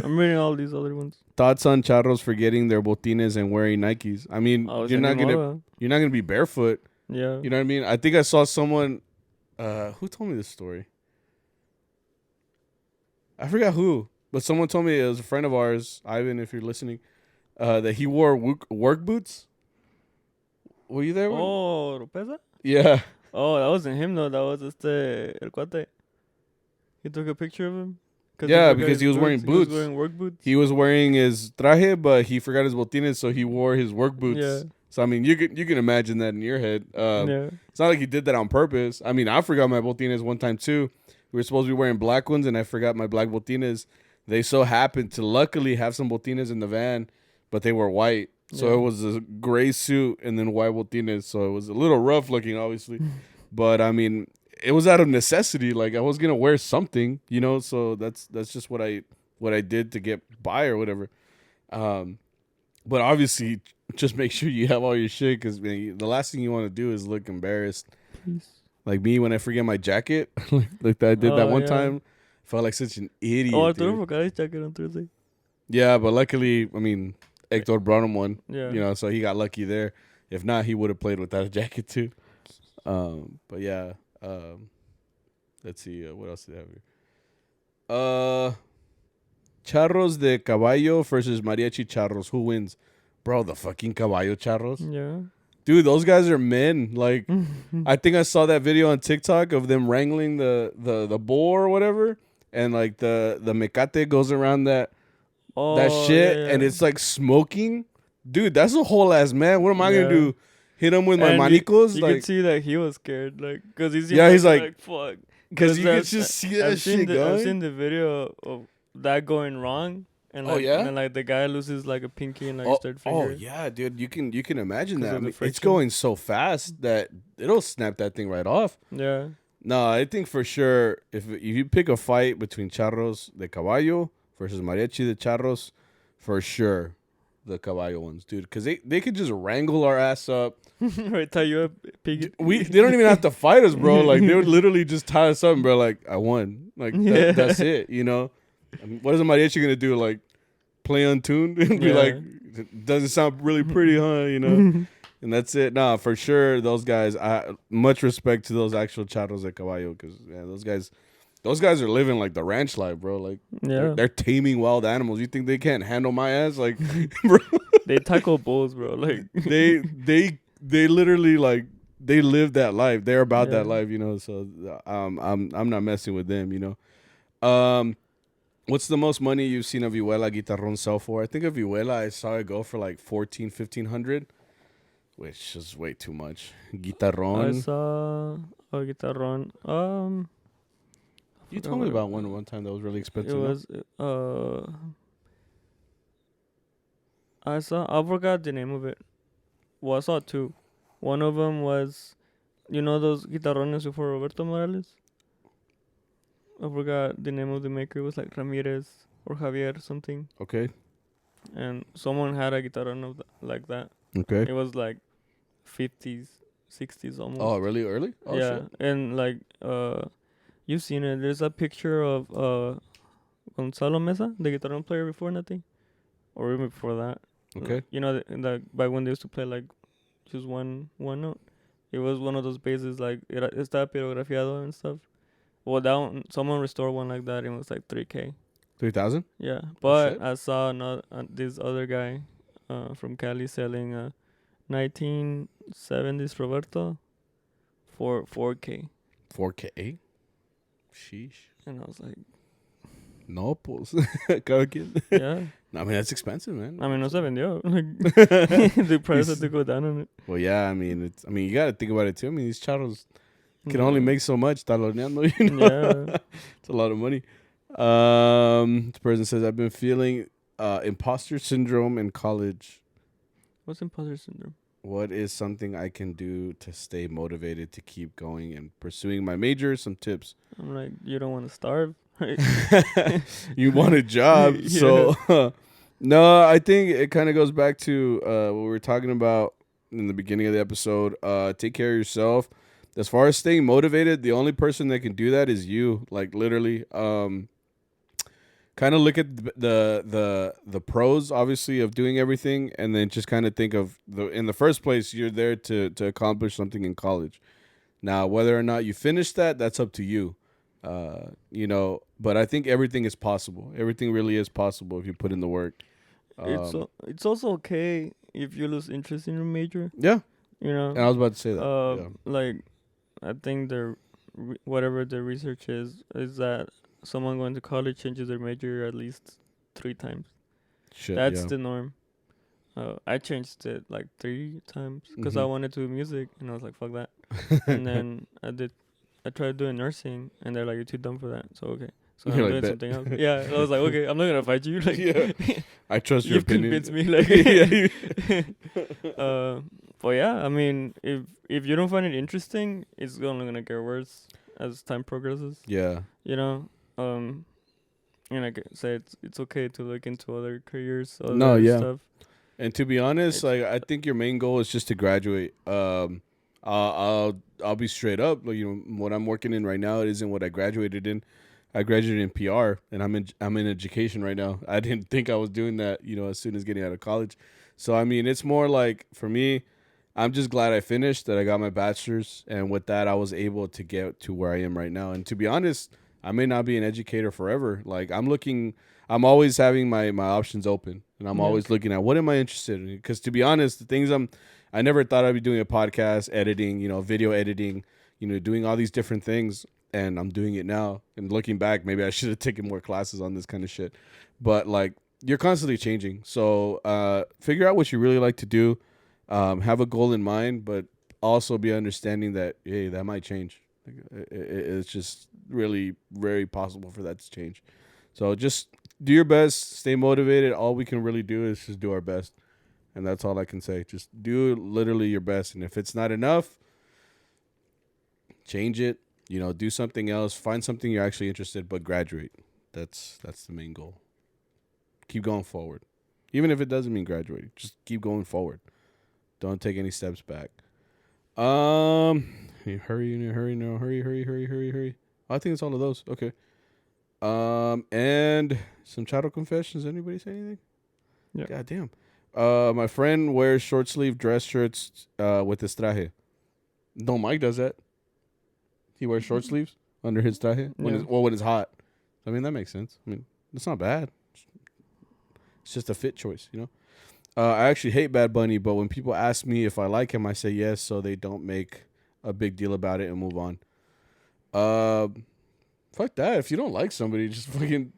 I'm reading all these other ones. Thoughts on Charros forgetting their botines and wearing Nikes? I mean, you're not gonna be barefoot. Yeah. You know what I mean? I think I saw someone who told me this story. I forgot who, but someone told me it was a friend of ours, Ivan, if you're listening, that he wore work boots. Were you there? Oh, Ropeza? Yeah. Oh, that wasn't him though. That was El Cuate. He took a picture of him. Yeah, because he was wearing boots. He was wearing work boots. He was wearing his traje, but he forgot his botines, so he wore his work boots. Yeah. So I mean, you can imagine that in your head. It's not like he did that on purpose. I mean, I forgot my botines one time too. We were supposed to be wearing black ones, and I forgot my black botines. They so happened to luckily have some botines in the van, but they were white. So it was a gray suit and then white botines. So it was a little rough looking, obviously. But I mean, it was out of necessity. Like I was gonna wear something, So that's just what I did to get by or whatever. But obviously, just make sure you have all your shit because the last thing you want to do is look embarrassed. Please. Like me when I forget my jacket, like I did that one time. I felt like such an idiot. Oh, Arturo forgot his jacket on Thursday. Yeah, but luckily, I mean, Hector brought him one. Yeah. So he got lucky there. If not, he would have played without a jacket too. But yeah. Let's see. What else do they have here? Charros de Caballo versus Mariachi Charros. Who wins? Bro, the fucking Caballo Charros. Yeah. Dude, those guys are men. Like, I think I saw that video on TikTok of them wrangling the bull or whatever, and like the mecate goes around that shit, and it's like smoking. Dude, that's a whole ass man. What am I gonna do? Hit him with my manicos? You like, could see that he was scared, like, cause he's he's like fuck. Because you can just see that shit going. I've seen the video of that going wrong. And like, and like the guy loses like a pinky and like his third finger. Oh yeah, dude, you can imagine that. I mean, it's going so fast that it'll snap that thing right off. Yeah. No, I think for sure if you pick a fight between Charros de Caballo versus Mariachi de Charros, for sure the Caballo ones, dude, because they could just wrangle our ass up. Right, tie you up, pig. They don't even have to fight us, bro. Like they would literally just tie us up, and bro. Like I won. Like that's it. You know. I mean, what is a mariachi gonna do? Like play untuned and be like, doesn't sound really pretty, huh? You know, and that's it. Nah, for sure, those guys. Much respect to those actual charros de caballo, because those guys are living like the ranch life, bro. Like they're taming wild animals. You think they can't handle my ass? Like, bro, they tackle bulls, bro. Like they literally like they live that life. They're about that life, you know. So I'm not messing with them, you know. What's the most money you've seen a vihuela guitarrón sell for? I think a vihuela I saw it go for like $1,500, which is way too much. Guitarrón. I saw a guitarrón. You told me about one time that was really expensive. It was I forgot the name of it. Well, I saw two. One of them was, you know, those guitarrones before Roberto Morales. I forgot the name of the maker. It was like Ramirez or Javier something. Okay. And someone had a guitarrón of like that. Okay. It was like 50s, 60s almost. Oh, really early? Oh, yeah. shit. And like you've seen it. There's a picture of Gonzalo Mesa, the guitarrón player before nothing, or even before that. Okay. You know, back when they used to play like just one note. It was one of those basses like está pirografiado and stuff. Well, that one, someone restored one like that. It was like $3,000. 3,000? Yeah, but I saw this other guy from Cali selling a 1970s Roberto for $4,000. 4K? Sheesh. And I was like, no, pues. Cada quien. Yeah. I mean, that's expensive, man. I mean, no se vendió. Like, the price had to go down on it. Well, yeah, I mean, you got to think about it, too. I mean, these charros can only make so much, taloneando, you know? Yeah. It's a lot of money. This person says, I've been feeling imposter syndrome in college. What's imposter syndrome? What is something I can do to stay motivated to keep going and pursuing my major? Some tips. I'm like, you don't want to starve? You want a job. Yeah. So, no, I think it kind of goes back to what we were talking about in the beginning of the episode. Take care of yourself. As far as staying motivated, the only person that can do that is you. Like literally, kind of look at the pros, obviously, of doing everything, and then just kind of think of in the first place, you're there to accomplish something in college. Now, whether or not you finish that, that's up to you. You know, but I think everything is possible. Everything really is possible if you put in the work. It's also okay if you lose interest in your major. Yeah, you know. And I was about to say that. Like, I think whatever the research is that someone going to college changes their major at least 3 times. That's the norm. I changed it like 3 times because I wanted to do music, and I was like, fuck that. And then I tried doing nursing, and they're like, you're too dumb for that. So, okay. So I'm doing something else. Yeah, I was like, okay, I'm not going to fight you. Like, I trust your opinion. You've convinced me. Like, but yeah, I mean, if you don't find it interesting, it's only going to get worse as time progresses. Yeah. You know? And like I said, it's okay to look into other careers, stuff. And to be honest, like I think your main goal is just to graduate. I'll be straight up. Like, you know, what I'm working in right now, it isn't what I graduated in. I graduated in PR, and I'm in education right now. I didn't think I was doing that, you know, as soon as getting out of college. So I mean, it's more like for me, I'm just glad I finished, that I got my bachelor's, and with that, I was able to get to where I am right now. And to be honest, I may not be an educator forever. Like I'm looking I'm always having my options open, and I'm always looking at what am I interested in. Because to be honest, the things I never thought I'd be doing a podcast, editing, video editing, doing all these different things, and I'm doing it now. And looking back, maybe I should have taken more classes on this kind of shit. But like, you're constantly changing, so figure out what you really like to do. Have a goal in mind, but also be understanding that hey, that might change. It's just really very possible for that to change. So just do your best, stay motivated. All we can really do is just do our best. And that's all I can say. Just do literally your best. And if it's not enough, change it. Do something else. Find something you're actually interested, but graduate. That's the main goal. Keep going forward. Even if it doesn't mean graduating, just keep going forward. Don't take any steps back. Hurry. I think it's all of those. Okay. And some Charro confessions. Anybody say anything? Yeah. God damn. My friend wears short sleeve dress shirts with his traje. No, Mike does that. He wears short sleeves under his traje when it's hot. I mean, that makes sense. I mean, it's not bad. It's just a fit choice, I actually hate Bad Bunny, but when people ask me if I like him, I say yes, so they don't make a big deal about it and move on. Fuck that. If you don't like somebody, just fucking.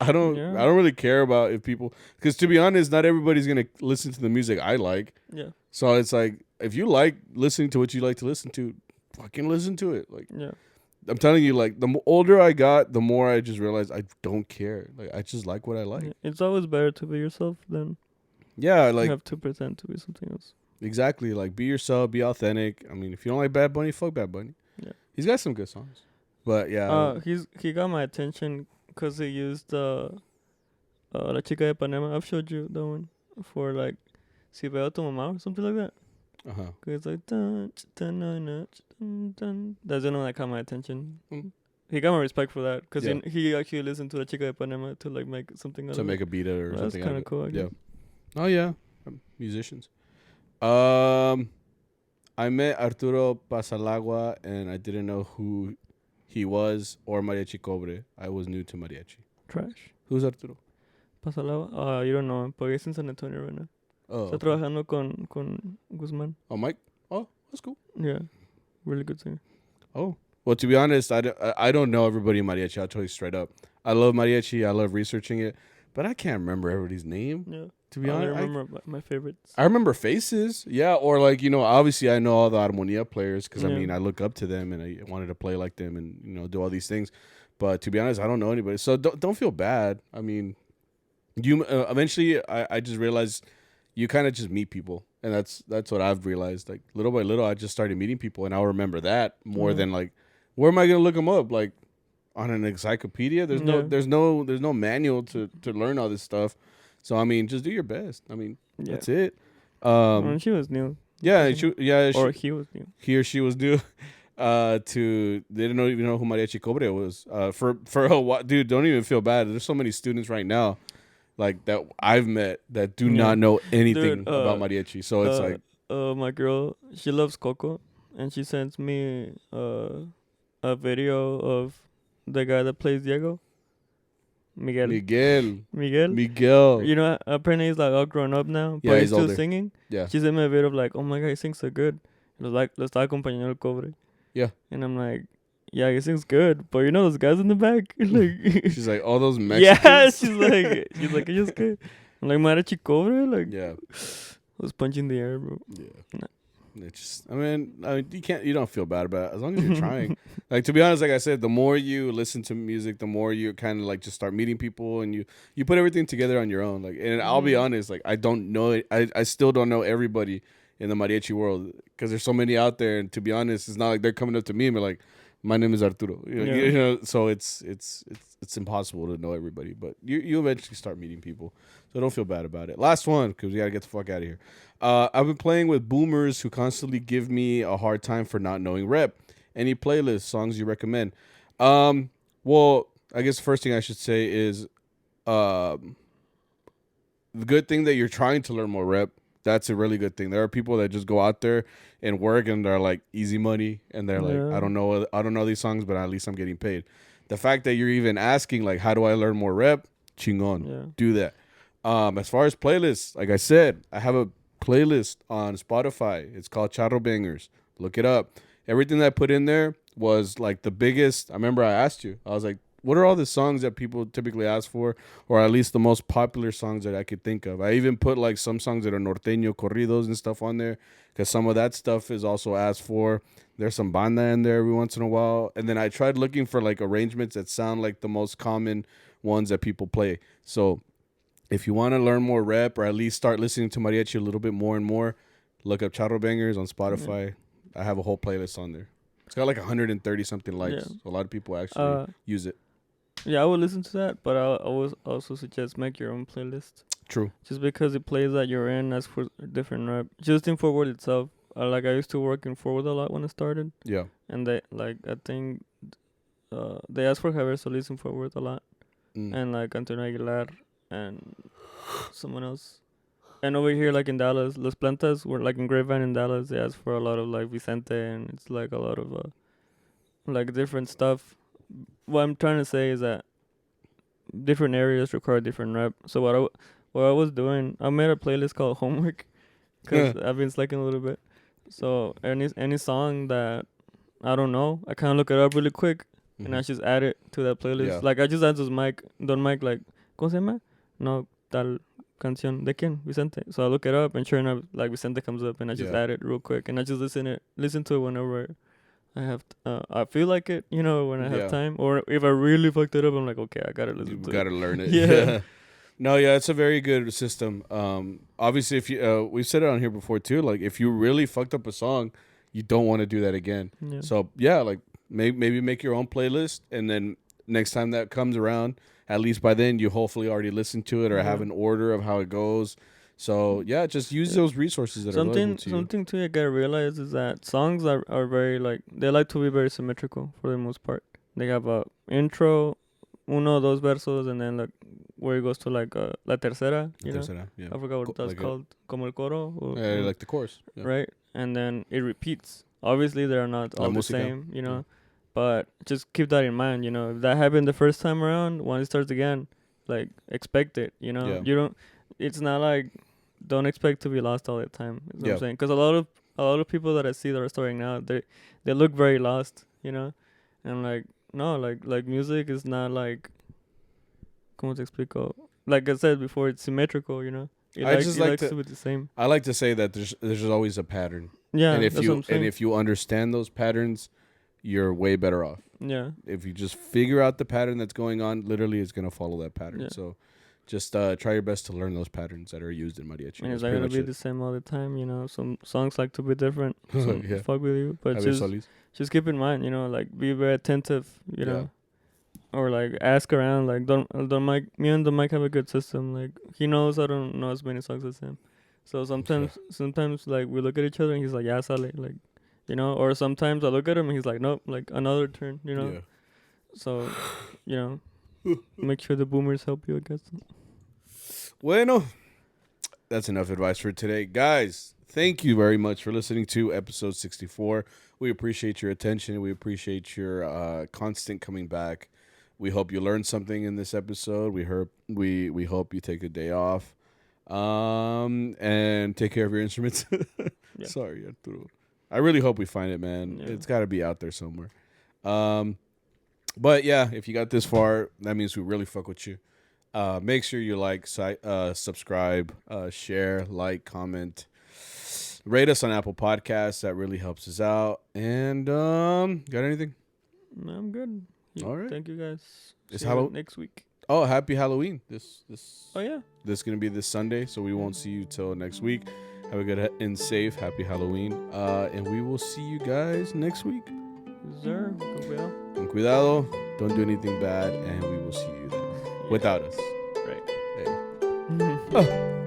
I don't really care about if people. Because to be honest, not everybody's gonna listen to the music I like. Yeah. So it's like if you like listening to what you like to listen to, fucking listen to it. Like, yeah. I'm telling you, like the older I got, the more I just realized I don't care. Like I just like what I like. Yeah. It's always better to be yourself than. Yeah, like you have to pretend to be something else. Exactly. Like be yourself, be authentic. I mean, if you don't like Bad Bunny, fuck Bad Bunny. Yeah. He's got some good songs. But yeah. He got my attention because he used La Chica de Panema. I've showed you that one for like Si Veo a Tu Mamá or something like that. Uh-huh. Cause it's like dun, dun, dun, dun, dun, dun. That's the one that caught my attention. He got my respect for that because he actually listened to La Chica de Panema to like make something. To make a beat or something. That's kind of cool. Yeah. Oh yeah, musicians. I met Arturo Pasalagua and I didn't know who he was or Mariachi Cobre. I was new to Mariachi. Trash. Who's Arturo? Pasalagua. You don't know him, porque he's in San Antonio right now. Oh. Está trabajando con Guzmán. Oh, Mike. Oh, that's cool. Yeah, really good singer. Oh. Well, to be honest, I don't know everybody in Mariachi. I'll tell you straight up. I love Mariachi. I love researching it, but I can't remember everybody's name. Yeah. To be honest, I remember my favorites. I remember faces, yeah, or like obviously I know all the Armonia players because I mean I look up to them and I wanted to play like them and do all these things. But to be honest, I don't know anybody, so don't feel bad. I mean, you eventually I just realized you kind of just meet people, and that's what I've realized. Like little by little, I just started meeting people, and I'll remember that more than like where am I gonna look them up? Like on an encyclopedia? There's no manual to learn all this stuff. So I mean, just do your best. I mean, that's it. She was new. Yeah, he was new. He or she was new. They didn't even know who Mariachi Cobre was. For a while, dude, don't even feel bad. There's so many students right now, like that I've met that do not know anything about mariachi. So it's like, my girl, she loves Coco, and she sends me a video of the guy that plays Diego. Miguel. You know, apparently he's like all grown up now, but he's still older. Singing. Yeah. She sent me a video of like, oh my god, he sings so good. It was like, lo estaba acompañando el cobre. Yeah. And I'm like, yeah, he sings good, but you know those guys in the back? Like, she's like, all those Mexicans? Yeah, she's like, it's just good. I'm like, Mariachi Cobre? Like, yeah. I was punching the air, bro. Yeah. Nah. It's just, I mean, you don't feel bad about it as long as you're trying. Like, to be honest, like I said, the more you listen to music, the more you kind of like just start meeting people and you put everything together on your own. Like, and I'll be honest, like, I don't know it. I still don't know everybody in the mariachi world because there's so many out there. And to be honest, it's not like they're coming up to me and be like, my name is Arturo. You know, so it's impossible to know everybody, but you eventually start meeting people. So don't feel bad about it. Last one, because we got to get the fuck out of here. I've been playing with boomers who constantly give me a hard time for not knowing rep. Any playlist, songs you recommend? Well, I guess the first thing I should say is the good thing that you're trying to learn more rep. That's a really good thing. There are people that just go out there and work and they're like easy money and they're like, I don't know these songs, but at least I'm getting paid. The fact that you're even asking like, how do I learn more rep? chingon. Yeah. Do that. As far as playlists, like I said, I have a playlist on Spotify. It's called CharroBangers. Look it up. Everything that I put in there was like the biggest. I remember I asked you. I was like, what are all the songs that people typically ask for, or at least the most popular songs that I could think of? I even put like some songs that are norteño corridos and stuff on there, because some of that stuff is also asked for. There's some banda in there every once in a while. And then I tried looking for like arrangements that sound like the most common ones that people play. So if you want to learn more rap, or at least start listening to mariachi a little bit more and more, look up CharroBangers on Spotify. I have a whole playlist on there. It's got like 130 something likes. Yeah. So a lot of people actually use it. Yeah, I would listen to that, but I always also suggest make your own playlist. True. Just because it plays that you're in, as for different rap. Just in Forward itself. Like I used to work in Forward a lot when I started. Yeah. And they I think they asked for Javier Solis in Forward a lot. And like Antonio Aguilar and someone else. And over here, like in Dallas, Los Plantas were like in Grapevine in Dallas. They asked for a lot of like Vicente, and it's like a lot of like different stuff. What I'm trying to say is that different areas require different rap. So what I was doing, I made a playlist called Homework, because I've been slacking a little bit. So any song that I don't know, I kind of look it up really quick, and I just add it to that playlist. Yeah. Like I just add this Don Mike, like, ¿cómo se llama? No, tal canción de quién? Vicente. So I look it up, and sure enough, like Vicente comes up, and I just add it real quick, and I just listen to it whenever I have I feel like it, you know, when I have time, or if I really fucked it up, I'm like, okay, I gotta listen to it. You gotta learn it. Yeah. No, yeah, it's a very good system. Obviously, if you we've said it on here before too. Like, if you really fucked up a song, you don't want to do that again. Yeah. So yeah, like maybe make your own playlist, and then next time that comes around, at least by then you hopefully already listened to it or have an order of how it goes. So yeah, just use those resources that are available to you. Something too you gotta realize is that songs are very like, they like to be very symmetrical for the most part. They have a intro, uno, dos versos, and then like where it goes to like la tercera, you know? Yeah. I forgot what that's like called. Como el coro? Like the chorus. Yeah. Right? And then it repeats. Obviously, they're not all the same, you know? Yeah. But just keep that in mind, you know? If that happened the first time around, when it starts again, like, expect it, you know? Yeah. You don't... It's not like... Don't expect to be lost all the time, is what I'm saying. Because a lot of people that I see that are starting now, they look very lost, you know? And like, no, like music is not like... ¿Cómo te explico? Like I said before, it's symmetrical, you know. It likes to be the same. I like to say that there's always a pattern. Yeah, and if you understand those patterns, you're way better off. Yeah. If you just figure out the pattern that's going on, literally it's gonna follow that pattern. Yeah. So just try your best to learn those patterns that are used in mariachi. And it's not gonna be the same all the time, you know. Some songs like to be different. So fuck with you, but just keep in mind, you know, like be very attentive, you know. Or like ask around, like me and Don Mike have a good system. Like he knows I don't know as many songs as him, so sometimes like we look at each other and he's like, yeah, sale, like, you know. Or sometimes I look at him and he's like, nope, like another turn, you know. Yeah. So, you know, make sure the boomers help you, I guess. Bueno, that's enough advice for today, guys. Thank you very much for listening to episode 64. We appreciate your attention. We appreciate your constant coming back. We hope you learned something in this episode. We hope you take a day off, and take care of your instruments. Sorry, Arturo. I really hope we find it, man. Yeah. It's got to be out there somewhere. But yeah, if you got this far, that means we really fuck with you. Make sure you like, subscribe, share, like, comment, rate us on Apple Podcasts. That really helps us out. And got anything? No, I'm good. All right. Thank you, guys. It's Halloween next week. Oh, happy Halloween! This. Oh yeah. This is gonna be this Sunday, so we won't see you till next week. Have a good and safe happy Halloween. And we will see you guys next week. Yes, sir. Con cuidado. Don't do anything bad, and we will see you then. Without us. Right. Hey. Oh.